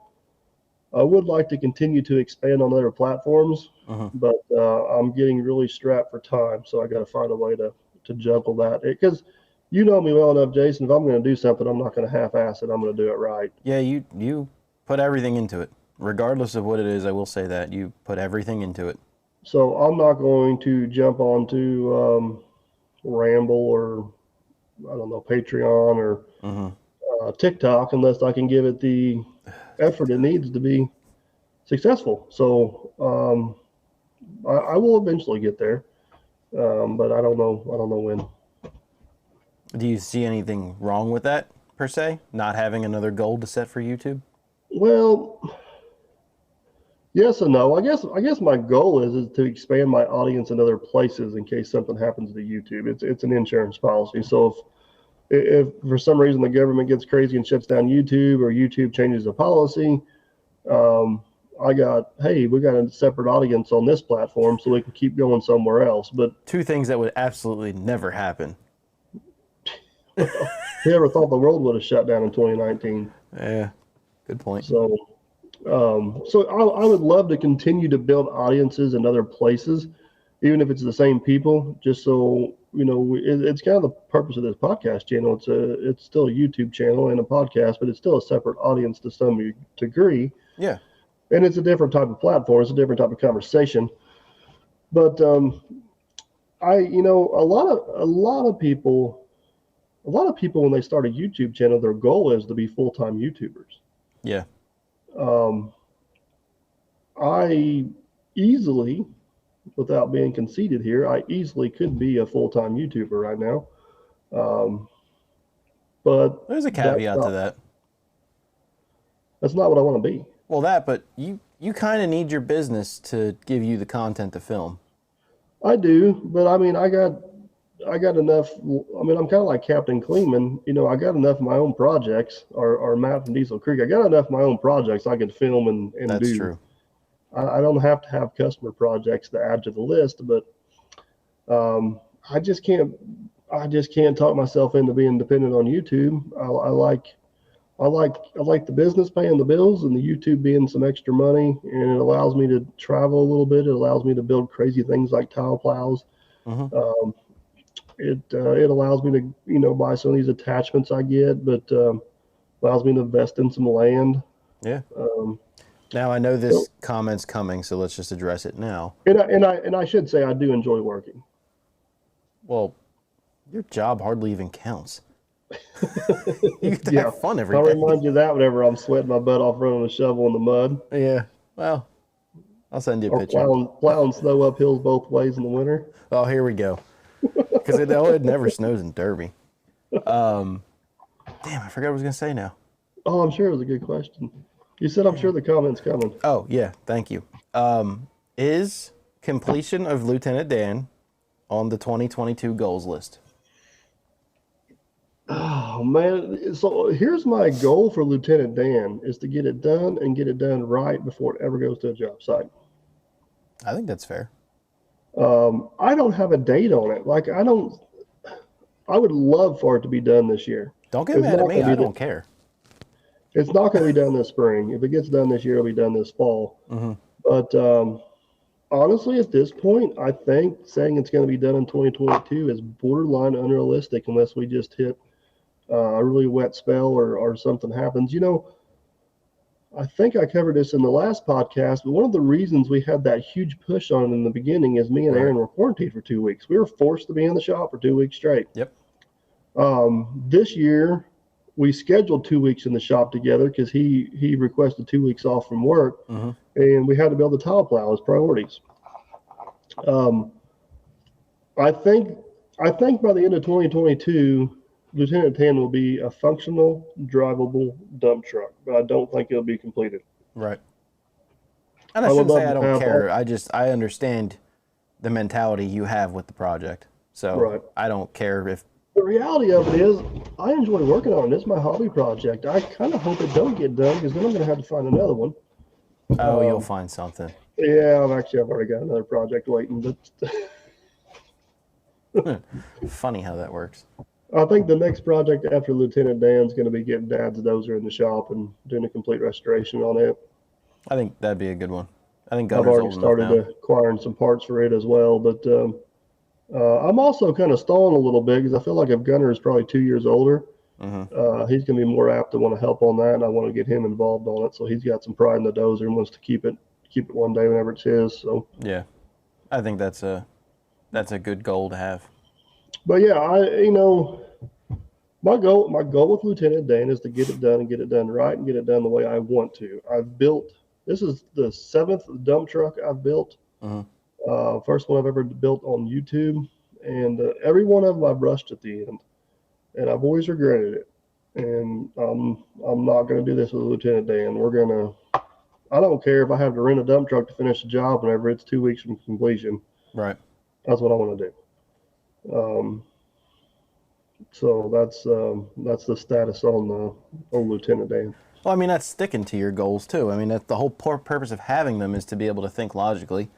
I would like to continue to expand on other platforms, but I'm getting really strapped for time, so I got to find a way to juggle that. Because you know me well enough, Jason. If I'm going to do something, I'm not going to half-ass it. I'm going to do it right. Yeah, you put everything into it, regardless of what it is. I will say that you put everything into it. So I'm not going to jump onto Ramble or I don't know Patreon or TikTok unless I can give it the effort it needs to be successful. So I will eventually get there, but I don't know. I don't know when. Do you see anything wrong with that, per se? Not having another goal to set for YouTube? Well, yes and no. I guess my goal is to expand my audience in other places in case something happens to YouTube. It's an insurance policy. So if for some reason the government gets crazy and shuts down YouTube or YouTube changes the policy, we got a separate audience on this platform so we can keep going somewhere else. But Two things that would absolutely never happen. who ever thought the world would have shut down in 2019? Yeah, good point. So, I would love to continue to build audiences in other places, even if it's the same people, just so it's kind of the purpose of this podcast channel. It's still a YouTube channel and a podcast, but it's still a separate audience to some degree. Yeah. And it's a different type of platform. It's a different type of conversation. But a lot of people when they start a YouTube channel, their goal is to be full-time YouTubers. Yeah. I easily, without being conceited here, I easily could be a full-time YouTuber right now. But there's a caveat to that. That's not what I want to be. Well, but you kind of need your business to give you the content to film. I do, but I mean, I got enough. I mean, I'm kind of like Captain Kleeman. I got enough of my own projects, or Matt from Diesel Creek. I got enough of my own projects I can film and That's do. true. I don't have to have customer projects to add to the list, but I just can't talk myself into being dependent on YouTube. I like the business paying the bills and the YouTube being some extra money, and it allows me to travel a little bit. It allows me to build crazy things like tile plows. It allows me to buy some of these attachments I get, but allows me to invest in some land. Yeah. Um, Now I know so this comment's coming, so let's just address it now. and I should say I do enjoy working. Well, your job hardly even counts. You get to Yeah, have fun every I'll day. remind you of that whenever I'm sweating my butt off running a shovel in the mud Yeah. Well, I'll send you a or picture. plowing snow up hills both ways in the winter. Oh, here we go. Because it never snows in Derby. Damn, I forgot what I was gonna say now. Oh, I'm sure it was a good question. You said I'm sure the comment's coming. Oh yeah, thank you. Is completion of Lieutenant Dan on the 2022 goals list? Oh man, so here's my goal for Lieutenant Dan is to get it done and get it done right before it ever goes to a job site. I think that's fair. I don't have a date on it. Like I would love for it to be done this year. Don't get It's mad at not me. going I to be. don't care. It's not going to be done this spring. If it gets done this year, it'll be done this fall. Mm-hmm. But honestly, at this point, I think saying it's going to be done in 2022 is borderline unrealistic unless we just hit a really wet spell or something happens. I think I covered this in the last podcast, but one of the reasons we had that huge push on it in the beginning is me and Aaron were quarantined for 2 weeks. We were forced to be in the shop for 2 weeks straight. Yep. This year, we scheduled 2 weeks in the shop together because he requested 2 weeks off from work, Mm-hmm. and we had to build the tile plow as priorities. I think by the end of 2022, Lieutenant Dan will be a functional, drivable dump truck, but I don't think it'll be completed. Right. And I I would shouldn't say love I to don't have care. I understand the mentality you have with the project. So Right. I don't care if The reality of it is, I enjoy working on it. It's my hobby project. I kind of hope it don't get done because then I'm going to have to find another one. you'll find something. Yeah, I've already got another project waiting, but Funny how that works. I think the next project after Lieutenant Dan's going to be getting Dad's dozer in the shop and doing a complete restoration on it. I think that'd be a good one. I think I've Gunner's already old enough started now. acquiring some parts for it as well, but I'm also kind of stalling a little bit because I feel like if Gunner is probably 2 years older, he's going to be more apt to want to help on that, and I want to get him involved on it. So he's got some pride in the dozer and wants to keep it one day whenever it's his. So Yeah, I think that's a good goal to have. but yeah, my goal with Lieutenant Dan is to get it done and get it done right and get it done the way I want to. This is the 7th dump truck I've built. First one I've ever built on YouTube, and every one of them I've rushed at the end, and I've always regretted it. And I'm not going to do this with Lieutenant Dan. I don't care if I have to rent a dump truck to finish the job whenever it's 2 weeks from completion. Right. That's what I want to do. So that's the status on Lieutenant Dan. Well, I mean, that's sticking to your goals too. I mean, that's the whole purpose of having them is to be able to think logically,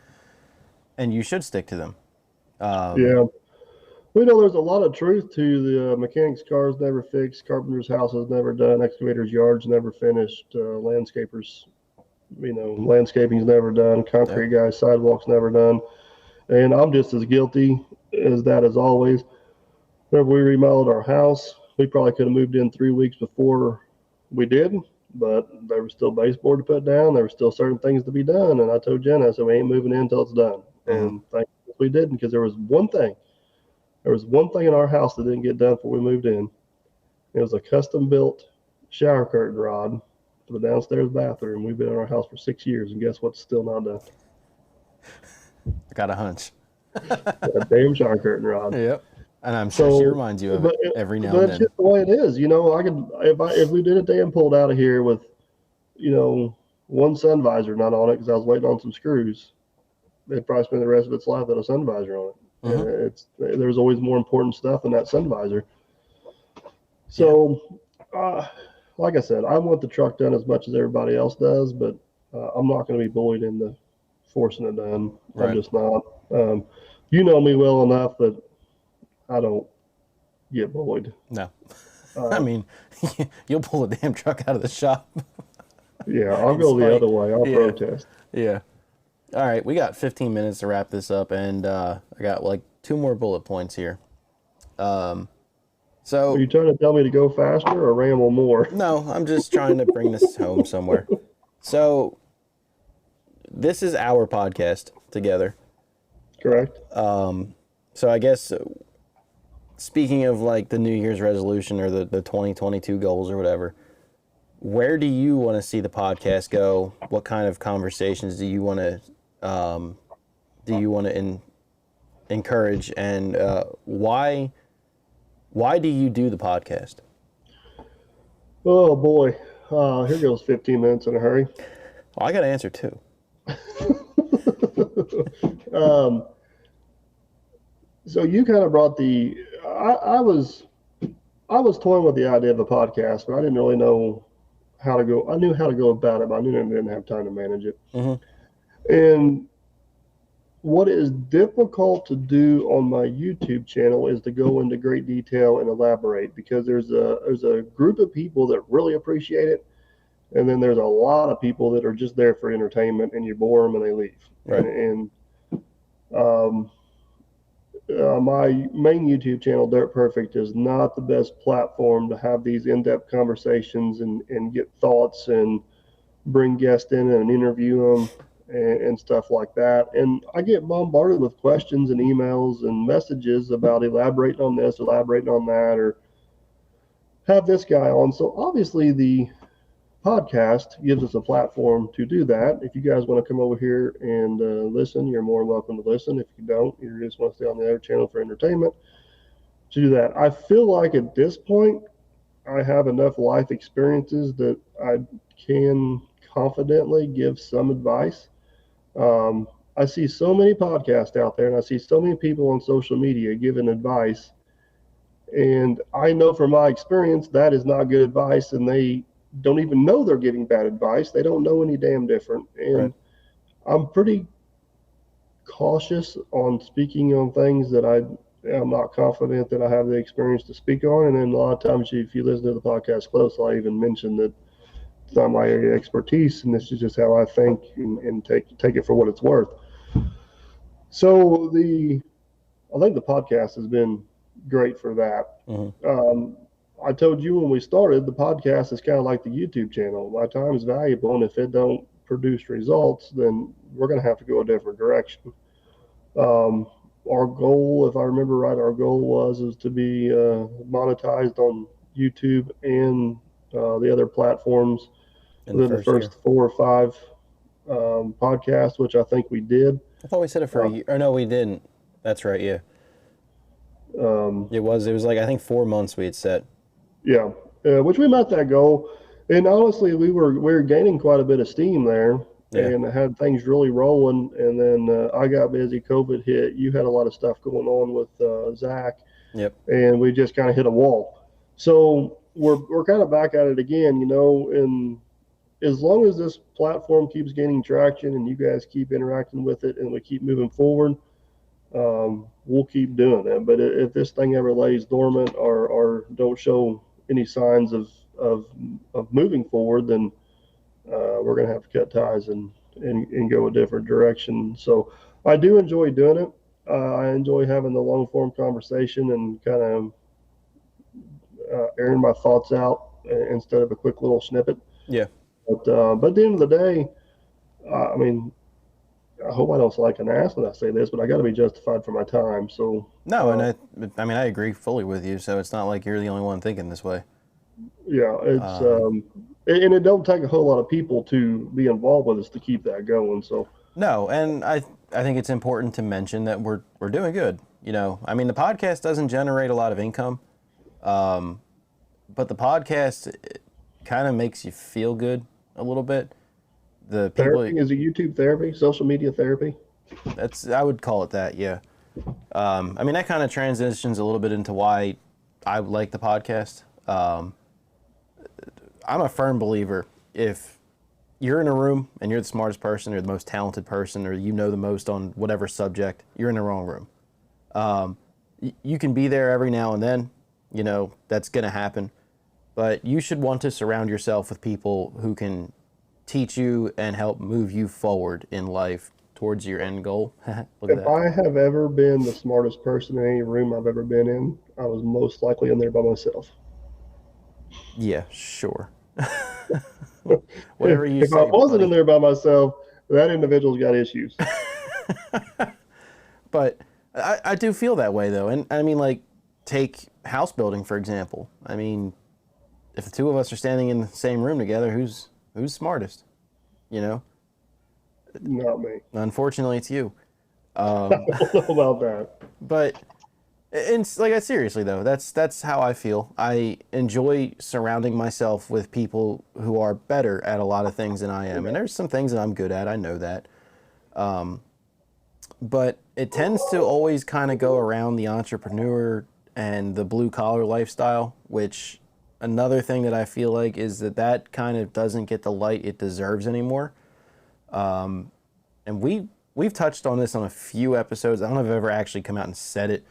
and you should stick to them. Yeah. We know there's a lot of truth to the mechanics' cars never fixed, carpenter's houses never done, excavators' yards never finished, landscapers, landscaping's never done, concrete guys' sidewalks never done. And I'm just as guilty as that as always. Whenever we remodeled our house, we probably could have moved in 3 weeks before we did, but there was still baseboard to put down. There were still certain things to be done. And I told Jenna, I said, we ain't moving in until it's done. And thank you we didn't, because there was one thing in our house that didn't get done before we moved in. It was a custom built shower curtain rod for the downstairs bathroom. We've been in our house for 6 years, and guess what's still not done? I got a hunch. A damn shower curtain rod. Yep. And I'm sure she reminds you of it every now and then. That's just the way it is. I could if we did a damn pulled out of here with, one sun visor not on it because I was waiting on some screws, it'd probably spend the rest of its life without a sun visor on it. There's always more important stuff than that sun visor. So, like I said, I want the truck done as much as everybody else does, but I'm not going to be bullied into forcing it done. Right. I'm just not. You know me well enough that I don't get bullied. No. I mean, you'll pull a damn truck out of the shop. Yeah, I'll go the other way. I'll protest. Yeah. All right, we got 15 minutes to wrap this up, and I got like 2 more bullet points here. Are So you trying to tell me to go faster or ramble more? no, I'm just trying to bring this home somewhere. So this is our podcast together. Correct. So I guess speaking of like the New Year's resolution or the 2022 goals or whatever, where do you want to see the podcast go? What kind of conversations do you want to encourage, and why do you do the podcast? Oh boy. Here goes 15 minutes in a hurry. Well, I got to answer too. um, so you kind of brought I was toying with the idea of a podcast, but I didn't really know how to go. I knew how to go about it, but I knew I didn't have time to manage it. Mm-hmm. And what is difficult to do on my YouTube channel is to go into great detail and elaborate, because there's a group of people that really appreciate it, and then there's a lot of people that are just there for entertainment, and you bore them and they leave. Right. And my main YouTube channel, Dirt Perfect, is not the best platform to have these in-depth conversations and get thoughts and bring guests in and interview them and stuff like that. And I get bombarded with questions and emails and messages about elaborating on this, elaborating on that, or have this guy on. So obviously the podcast gives us a platform to do that. If you guys want to come over here and listen, you're more welcome to listen. If you don't, you just want to stay on the other channel for entertainment, to do that. I feel like at this point, I have enough life experiences that I can confidently give some advice. I see so many podcasts out there, and I see so many people on social media giving advice. And I know from my experience that is not good advice, and they don't even know they're giving bad advice. They don't know any damn different. And Right. I'm pretty cautious on speaking on things that I'm not confident that I have the experience to speak on. And then a lot of times, if you listen to the podcast close, I even mention that it's not my area of expertise, and this is just how I think, and take it for what it's worth. So I think the podcast has been great for that. Mm-hmm. I told you when we started, the podcast is kind of like the YouTube channel. My time is valuable, and if it don't produce results, then we're going to have to go a different direction. Our goal, if I remember right, our goal was to be monetized on YouTube and the other platforms within the first 4 or 5 podcasts, which I think we did. I thought we said it for a year. Or no, we didn't. That's right. Yeah. It was like, I think 4 months we had set. Yeah, which we met that goal, and honestly, we were gaining quite a bit of steam there, and had things really rolling. And then I got busy. COVID hit. You had a lot of stuff going on with Zach. Yep. And we just kind of hit a wall. So we're kind of back at it again, and as long as this platform keeps gaining traction and you guys keep interacting with it and we keep moving forward, we'll keep doing it. But if this thing ever lays dormant or don't show any signs of moving forward, then we're going to have to cut ties and go a different direction. So I do enjoy doing it. I enjoy having the long form conversation and kind of airing my thoughts out instead of a quick little snippet. Yeah. But at the end of the day, I mean, I hope I don't sound like an ass when I say this, but I got to be justified for my time. So no, and I mean, I agree fully with you. So it's not like you're the only one thinking this way. Yeah, it's and it don't take a whole lot of people to be involved with us to keep that going. So no, and I think it's important to mention that we're doing good. I mean, the podcast doesn't generate a lot of income, but the podcast kind of makes you feel good a little bit. The people, therapy is a YouTube therapy, social media therapy. I would call it that, yeah. I mean, that kind of transitions a little bit into why I like the podcast. I'm a firm believer, if you're in a room and you're the smartest person or the most talented person or you know the most on whatever subject, you're in the wrong room. You can be there every now and then, that's going to happen. But you should want to surround yourself with people who can teach you and help move you forward in life towards your end goal. If I have ever been the smartest person in any room I've ever been in, I was most likely in there by myself. Yeah, sure. If, Whatever you if I say, wasn't in buddy. there by myself, that individual's got issues. But I do feel that way though, and I mean, like, take house building for example. I mean, if the two of us are standing in the same room together, who's smartest? You know. Not me. Unfortunately, it's you. I don't know about that. But it's like, seriously though, that's how I feel. I enjoy surrounding myself with people who are better at a lot of things than I am, and there's some things that I'm good at. I know that. But it tends to always kind of go around the entrepreneur and the blue collar lifestyle, which another thing that I feel like is that kind of doesn't get the light it deserves anymore. And we've touched on this on a few episodes. I don't know if I've ever actually come out and said it,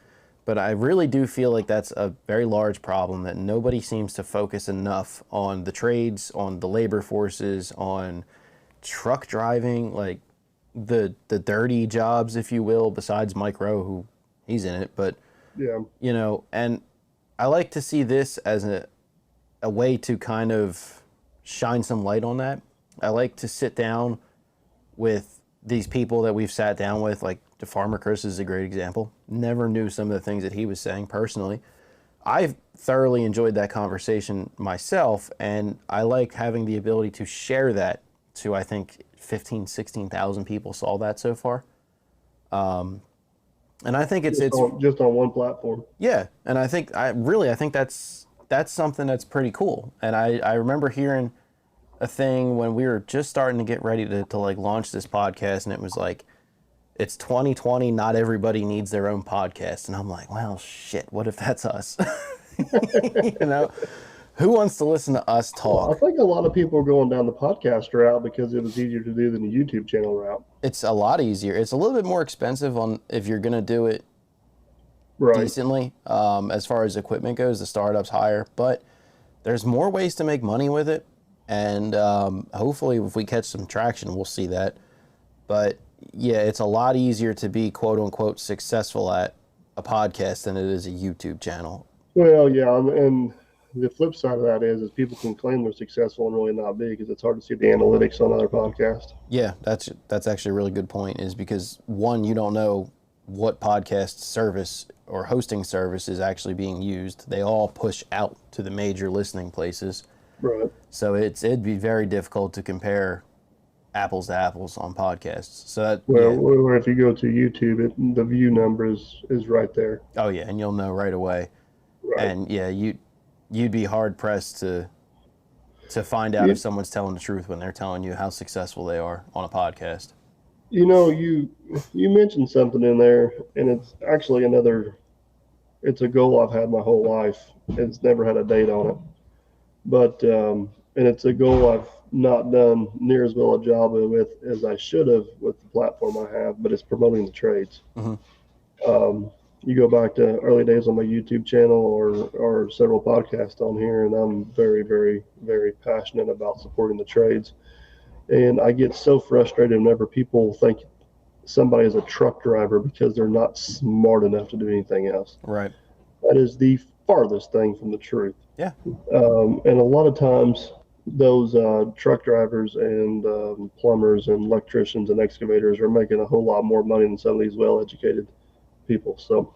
but I really do feel like that's a very large problem, that nobody seems to focus enough on the trades, on the labor forces, on truck driving, like the dirty jobs, if you will, besides Mike Rowe, who he's in it. But, Yeah. you know, and I like to see this as a way to kind of shine some light on that. I like to sit down with these people that we've sat down with, like the Farmer Chris is a great example. Never knew some of the things that he was saying personally. I've thoroughly enjoyed that conversation myself, and I like having the ability to share that to, I think, 15, 16,000 people saw that so far. And I think it's Just on one platform. yeah, and I think that's something that's pretty cool. And I remember hearing a thing when we were just starting to get ready to like launch this podcast, and it was like, it's 2020, not everybody needs their own podcast. And I'm like, well, shit, what if that's us? You know, who wants to listen to us Well, I talk? think a lot of people are going down the podcast route because it was easier to do than the YouTube channel route. It's a lot easier. It's a little bit more expensive on if you're gonna do it Right. decently. As far as equipment goes, the startup's higher, but there's more ways to make money with it. And hopefully, if we catch some traction, we'll see that. But yeah, it's a lot easier to be quote unquote successful at a podcast than it is a YouTube channel. Well, yeah, and the flip side of that is people can claim they're successful and really not be because it's hard to see the analytics on other podcasts. Yeah, that's actually a really good point, is because one, you don't know what podcast service or hosting service is actually being used. They all push out to the major listening places. Right. So it'd be very difficult to compare apples to apples on podcasts. So that, Well, yeah. or if you go to YouTube, the view number is right there. Oh yeah, and you'll know right away. Right. And yeah, you'd be hard pressed to find out You, if someone's telling the truth when they're telling you how successful they are on a podcast. you know, you mentioned something in there, and it's actually it's a goal I've had my whole life. It's never had a date on it, but and it's a goal I've not done near as well a job with as I should have with the platform I have. But it's promoting the trades. Mm-hmm. You go back to early days on my YouTube channel or several podcasts on here, and I'm very, very, very passionate about supporting the trades. And I get so frustrated whenever people think somebody is a truck driver because they're not smart enough to do anything else. Right. That is the farthest thing from the truth. Yeah. And a lot of times, those truck drivers and plumbers and electricians and excavators are making a whole lot more money than some of these well-educated people. So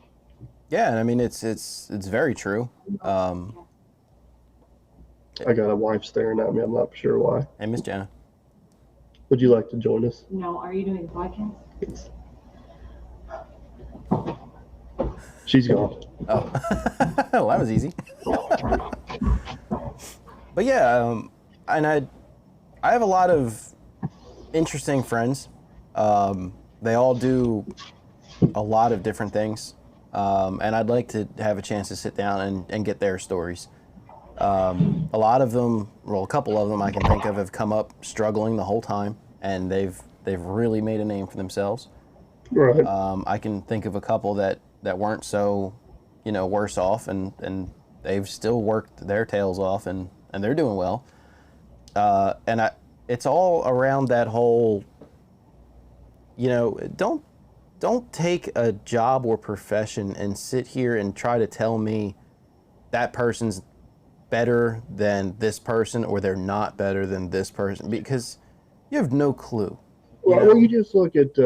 Yeah, and I mean it's very true. I got a wife staring at me. I'm not sure why. Hey, Miss Jenna. Would you like to join us? No, are you doing a podcast? Yes. She's gone. Oh, well, that was easy. But yeah, and I have a lot of interesting friends. They all do a lot of different things, and I'd like to have a chance to sit down and get their stories. A lot of them, well, a couple of them I can think of have come up struggling the whole time, and they've really made a name for themselves. Right. I can think of a couple that weren't so, worse off, and they've still worked their tails off, and they're doing well. It's all around that whole, don't don't take a job or profession and sit here and try to tell me that person's better than this person or they're not better than this person, because you have no clue. Well, you just look at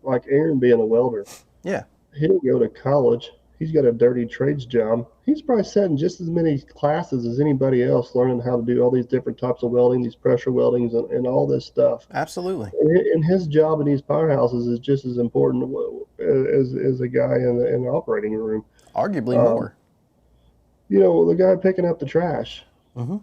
like Aaron being a welder. Yeah. He didn't go to college. He's got a dirty trades job. He's probably sat in just as many classes as anybody else, learning how to do all these different types of welding, these pressure weldings, and all this stuff. Absolutely. And his job in these powerhouses is just as important as a guy in the operating room. Arguably more. The guy picking up the trash. Mm-hmm.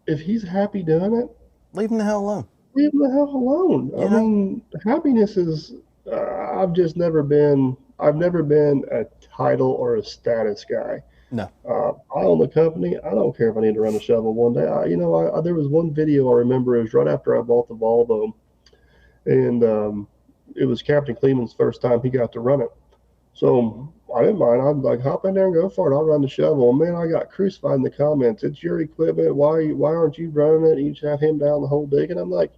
If he's happy doing it, leave him the hell alone. Leave him the hell alone. I mean, happiness is. I've never been a title or a status guy. No. I own the company. I don't care if I need to run a shovel one day. There was one video I remember. It was right after I bought the Volvo, and it was Captain Kleeman's first time he got to run it. So I didn't mind. I'd like hop in there and go for it. I'll run the shovel. Man, I got crucified in the comments. It's your equipment. Why aren't you running it? You just have him down the whole dig. And I'm like,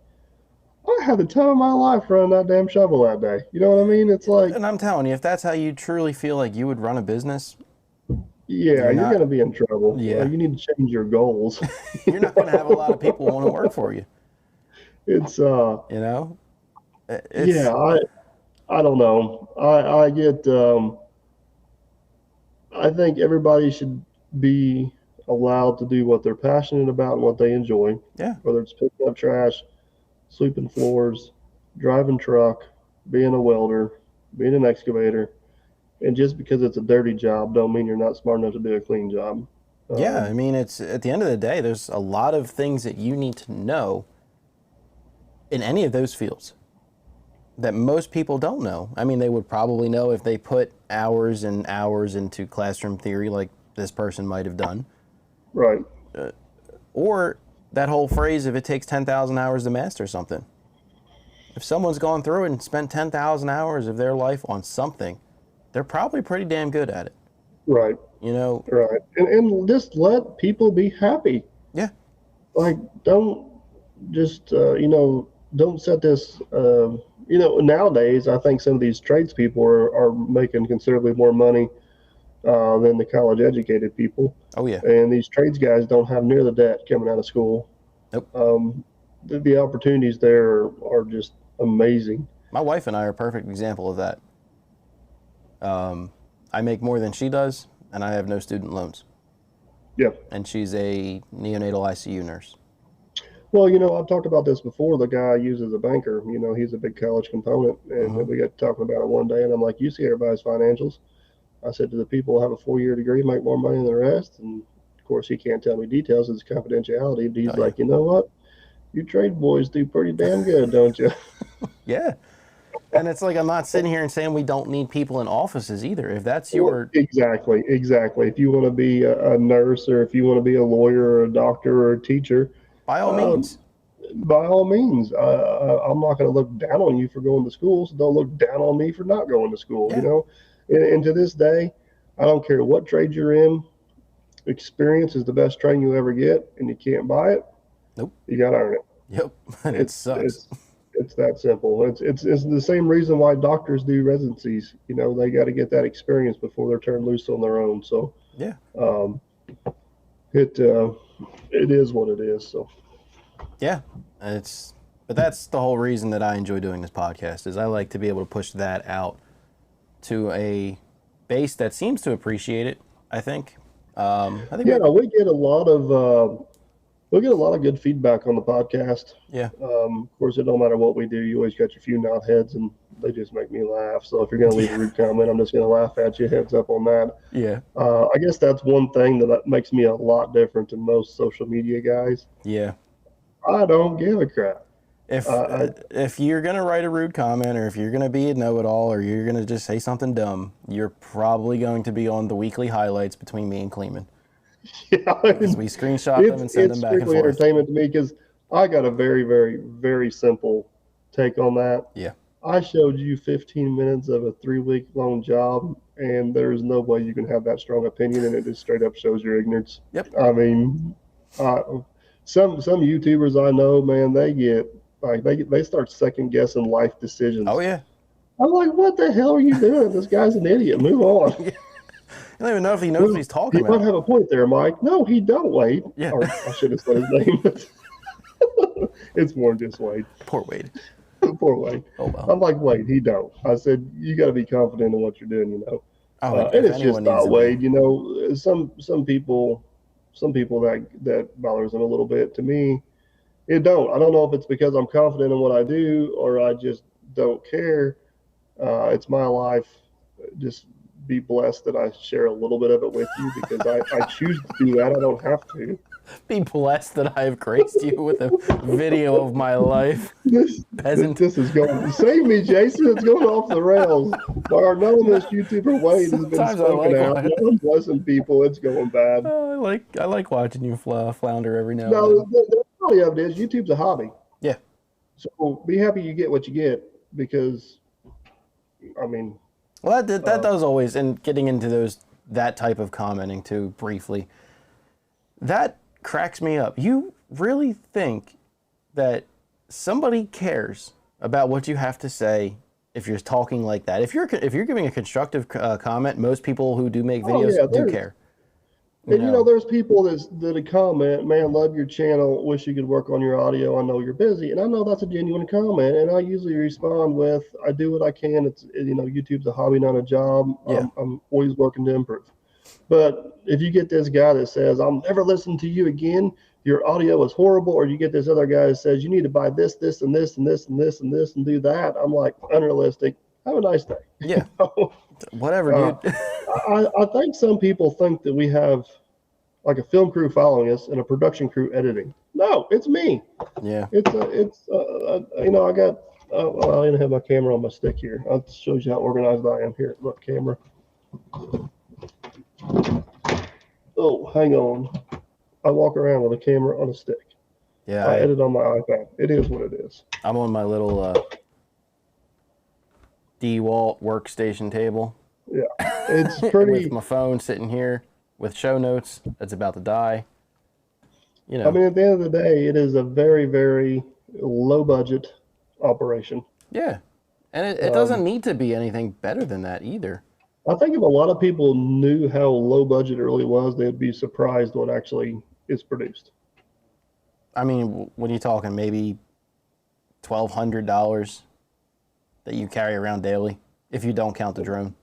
I had the time of my life running that damn shovel that day. You know what I mean? It's like, and I'm telling you, if that's how you truly feel like you would run a business, you're going to be in trouble. Yeah. You need to change your goals. You're not going to have a lot of people want to work for you. It's I don't know. I get. I think everybody should be allowed to do what they're passionate about and what they enjoy. Yeah. Whether it's picking up trash, sweeping floors, driving truck, being a welder, being an excavator, and just because it's a dirty job, don't mean you're not smart enough to do a clean job. Yeah, I mean, it's at the end of the day, there's a lot of things that you need to know in any of those fields that most people don't know. I mean, they would probably know if they put hours and hours into classroom theory like this person might have done. Right. Or that whole phrase, if it takes 10,000 hours to master something. If someone's gone through and spent 10,000 hours of their life on something, they're probably pretty damn good at it. Right. Right. And just let people be happy. Yeah. Like, don't just, don't set this, nowadays, I think some of these tradespeople are making considerably more money than the college-educated people. Oh, yeah. And these trades guys don't have near the debt coming out of school. Nope. The opportunities there are just amazing. My wife and I are a perfect example of that. I make more than she does, and I have no student loans. Yeah. And she's a neonatal ICU nurse. Well, I've talked about this before. The guy I use as a banker, he's a big college component. And we got talking about it one day, and I'm like, you see everybody's financials. I said, do the people who have a 4-year degree make more money than the rest? And, of course, he can't tell me details. It's confidentiality. But he's like, you know what? You trade boys do pretty damn good, don't you? Yeah. And it's like, I'm not sitting here and saying we don't need people in offices either. If that's your... Exactly. If you want to be a nurse, or if you want to be a lawyer or a doctor or a teacher... By all means. By all means. I'm not going to look down on you for going to school, so don't look down on me for not going to school, And to this day, I don't care what trade you're in, experience is the best training you'll ever get, and you can't buy it. Nope. You got to earn it. Yep. And it sucks. It's that simple. It's the same reason why doctors do residencies. They got to get that experience before they're turned loose on their own. So yeah, it is what it is. So yeah, but that's the whole reason that I enjoy doing this podcast, is I like to be able to push that out to a base that seems to appreciate it. I think. We get a lot of good feedback on the podcast. Yeah. Of course, it don't matter what we do. You always got your few nod heads, and they just make me laugh. So if you're going to leave a rude comment, I'm just going to laugh at you. Heads up on that. Yeah. I guess that's one thing that makes me a lot different than most social media guys. Yeah. I don't give a crap. If you're going to write a rude comment, or if you're going to be a know-it-all, or you're going to just say something dumb, you're probably going to be on the weekly highlights between me and Kleeman. Yeah, because we screenshot them and send them back and forth. It's strictly entertainment to me, because I got a very, very, very simple take on that. Yeah. I showed you 15 minutes of a 3-week long job, and there's no way you can have that strong opinion, and it just straight up shows your ignorance. Yep. I mean, some YouTubers I know, man, they get like they start second guessing life decisions. Oh yeah. I'm like, what the hell are you doing? This guy's an idiot. Move on. You don't even know if he knows Well, what he's talking you might about. have a point there, Mike. No, he don't, Wade. Yeah. Or I should have said his name. It's more than just Wade. Poor Wade. Poor Wade. Oh well. I'm like, Wade, he don't. I said, you got to be confident in what you're doing, you know. Oh, And if it's just anyone needs not to Wade. be. You know, some people that bothers them a little bit. To me, it don't. I don't know if it's because I'm confident in what I do or I just don't care. It's my life. Just be blessed that I share a little bit of it with you because I choose to do that. I don't have to. Be blessed that I have graced you with a video of my life. Peasant. This is going. Save me, Jason. It's going off the rails. Our anonymous YouTuber Wade has been Sometimes I spoken like out. what- Now I'm blessing people. It's going bad. I like watching you flounder every now and No, then. the reality of it is YouTube's a hobby. Yeah. So be happy you get what you get because, I mean. Well, that does always, and getting into that type of commenting too briefly, that cracks me up. You really think that somebody cares about what you have to say if you're talking like that? If you're giving a constructive comment, most people who do make videos do care. And you know, there's people that comment, man, love your channel, wish you could work on your audio. I know you're busy, and I know that's a genuine comment. And I usually respond with, I do what I can. It's, you know, YouTube's a hobby, not a job. Yeah. I'm always working to improve. But if you get this guy that says, I'll never listen to you again, your audio is horrible, or you get this other guy that says, you need to buy this, this, and this, and this, and this, and this, and do that, I'm like, unrealistic. Have a nice day. Yeah. Whatever, dude. I think some people think that we have like a film crew following us and a production crew editing. No, it's me. Yeah. You know, I got, well, I didn't have my camera on my stick here. That shows you how organized I am here. Look, camera. Oh, hang on. I walk around with a camera on a stick. Yeah. I edit on my iPad. It is what it is. I'm on my little DeWalt workstation table. Yeah, it's pretty. With my phone sitting here with show notes that's about to die. You know. I mean, at the end of the day, it is a very, very low budget operation. Yeah, and it doesn't need to be anything better than that either. I think if a lot of people knew how low budget it really was, they'd be surprised what actually is produced. I mean, what are you talking? Maybe $1,200 that you carry around daily, if you don't count the drone.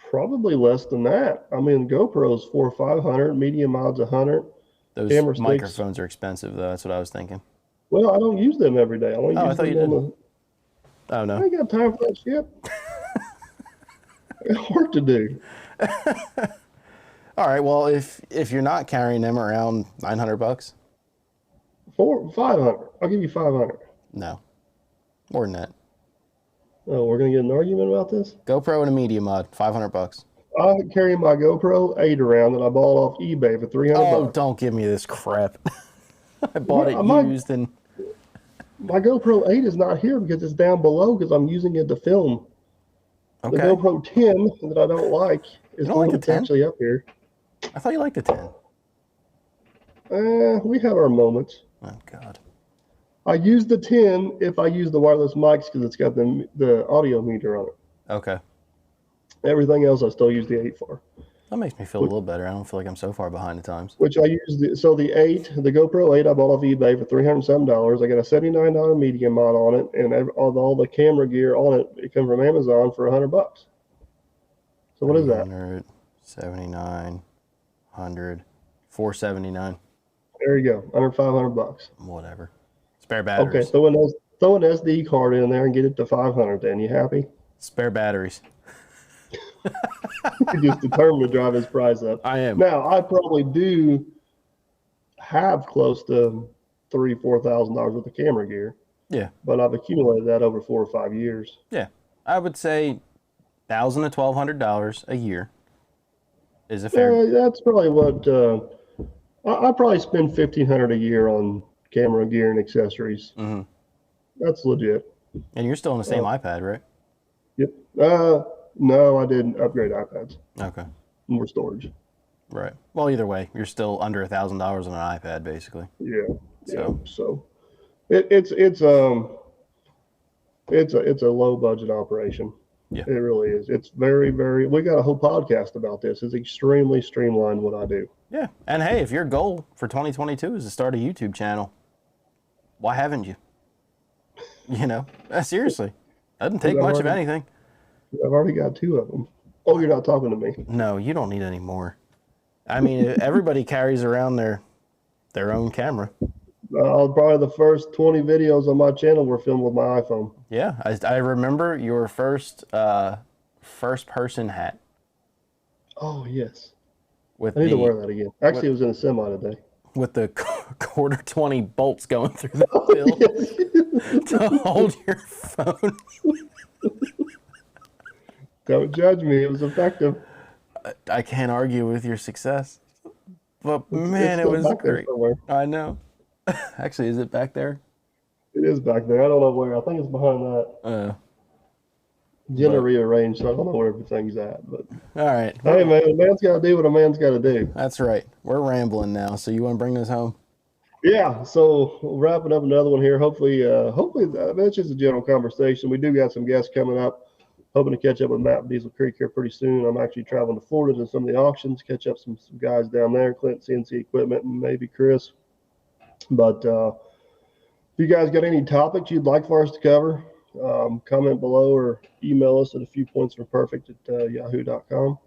Probably less than that. I mean, GoPro's $400 or $500, medium mod's $100. Those camera microphones are expensive, though. That's what I was thinking. Well, I don't use them every day. I only use I thought them you did. on the. Oh no. I ain't got time for that shit. I got work to do. All right. Well, if you're not carrying them around $900, $500. I'll give you $500. no, more than that. Oh, we're gonna get an argument about this. GoPro and a media mod, $500. I carry my GoPro 8 around that I bought off eBay for $300. Oh, don't give me this crap. I bought it used and. My GoPro 8 is not here because it's down below because I'm using it to film. Okay. The GoPro 10 that I don't like is don't like the 10? actually up here. I thought you liked the 10. We have our moments. Oh God. I use the 10 if I use the wireless mics because it's got the audio meter on it. Okay. Everything else I still use the 8 for. That makes me feel a little better. I don't feel like I'm so far behind the times. Which I use the GoPro 8 I bought off eBay for $307. I got a $79 media mod on it, and all the camera gear on it, it comes from Amazon for $100. So what is that? 79, 100, 479. There you go, under $500. Whatever. Spare batteries. Okay, throw an SD card in there and get it to 500. Then you happy? Spare batteries. You're just determined to drive his price up. I am. Now I probably do have close to $3,000-$4,000 worth of camera gear. Yeah. But I've accumulated that over 4 or 5 years. Yeah. I would say $1,000 to $1,200 a year is a fair. That's probably what I probably spend $1,500 a year on camera gear and accessories. Mm-hmm. That's legit. And you're still on the same iPad, right? Yep. No, I didn't upgrade iPads. Okay. More storage. Right. Well, either way, you're still under $1,000 on an iPad, basically. Yeah. So, So it's It's a low budget operation. Yeah. It really is. It's very, very. We got a whole podcast about this. It's extremely streamlined what I do. Yeah. And hey, if your goal for 2022 is to start a YouTube channel, why haven't you? You know, seriously, doesn't take much of anything. I've already got 2 of them. Oh, you're not talking to me. No, you don't need any more. I mean, everybody carries around their own camera. Probably the first 20 videos on my channel were filmed with my iPhone. Yeah, I remember your first person hat. Oh, yes. With I need to wear that again. Actually, it was in a semi today. With the quarter 20 bolts going through the bill to hold your phone. Don't judge me. It was effective. I can't argue with your success. But man, it was great. I know. Actually, is it back there? It is back there. I don't know where. I think it's behind that. Jenna rearranged, so I don't know where everything's at. But all right. Hey, man, a man's got to do what a man's got to do. That's right. We're rambling now. So you want to bring this home? Yeah. So we'll wrap it up another one here. Hopefully, that's just a general conversation. We do got some guests coming up. Hoping to catch up with Matt from Diesel Creek here pretty soon. I'm actually traveling to Florida to some of the auctions, catch up some guys down there, Clint CNC Equipment, and maybe Chris. But if you guys got any topics you'd like for us to cover, comment below or email us at afewpointsforperfect@yahoo.com.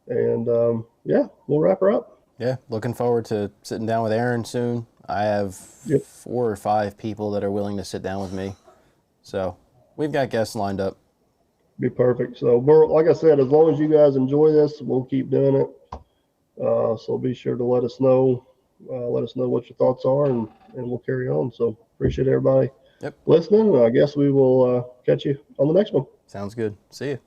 And yeah, we'll wrap her up. Yeah, looking forward to sitting down with Aaron soon. I have 4 or 5 people that are willing to sit down with me. So we've got guests lined up. Be perfect. So we're, like I said, as long as you guys enjoy this, we'll keep doing it. So be sure to let us know. Let us know what your thoughts are, and we'll carry on. So appreciate everybody listening. I guess we will catch you on the next one. Sounds good. See you.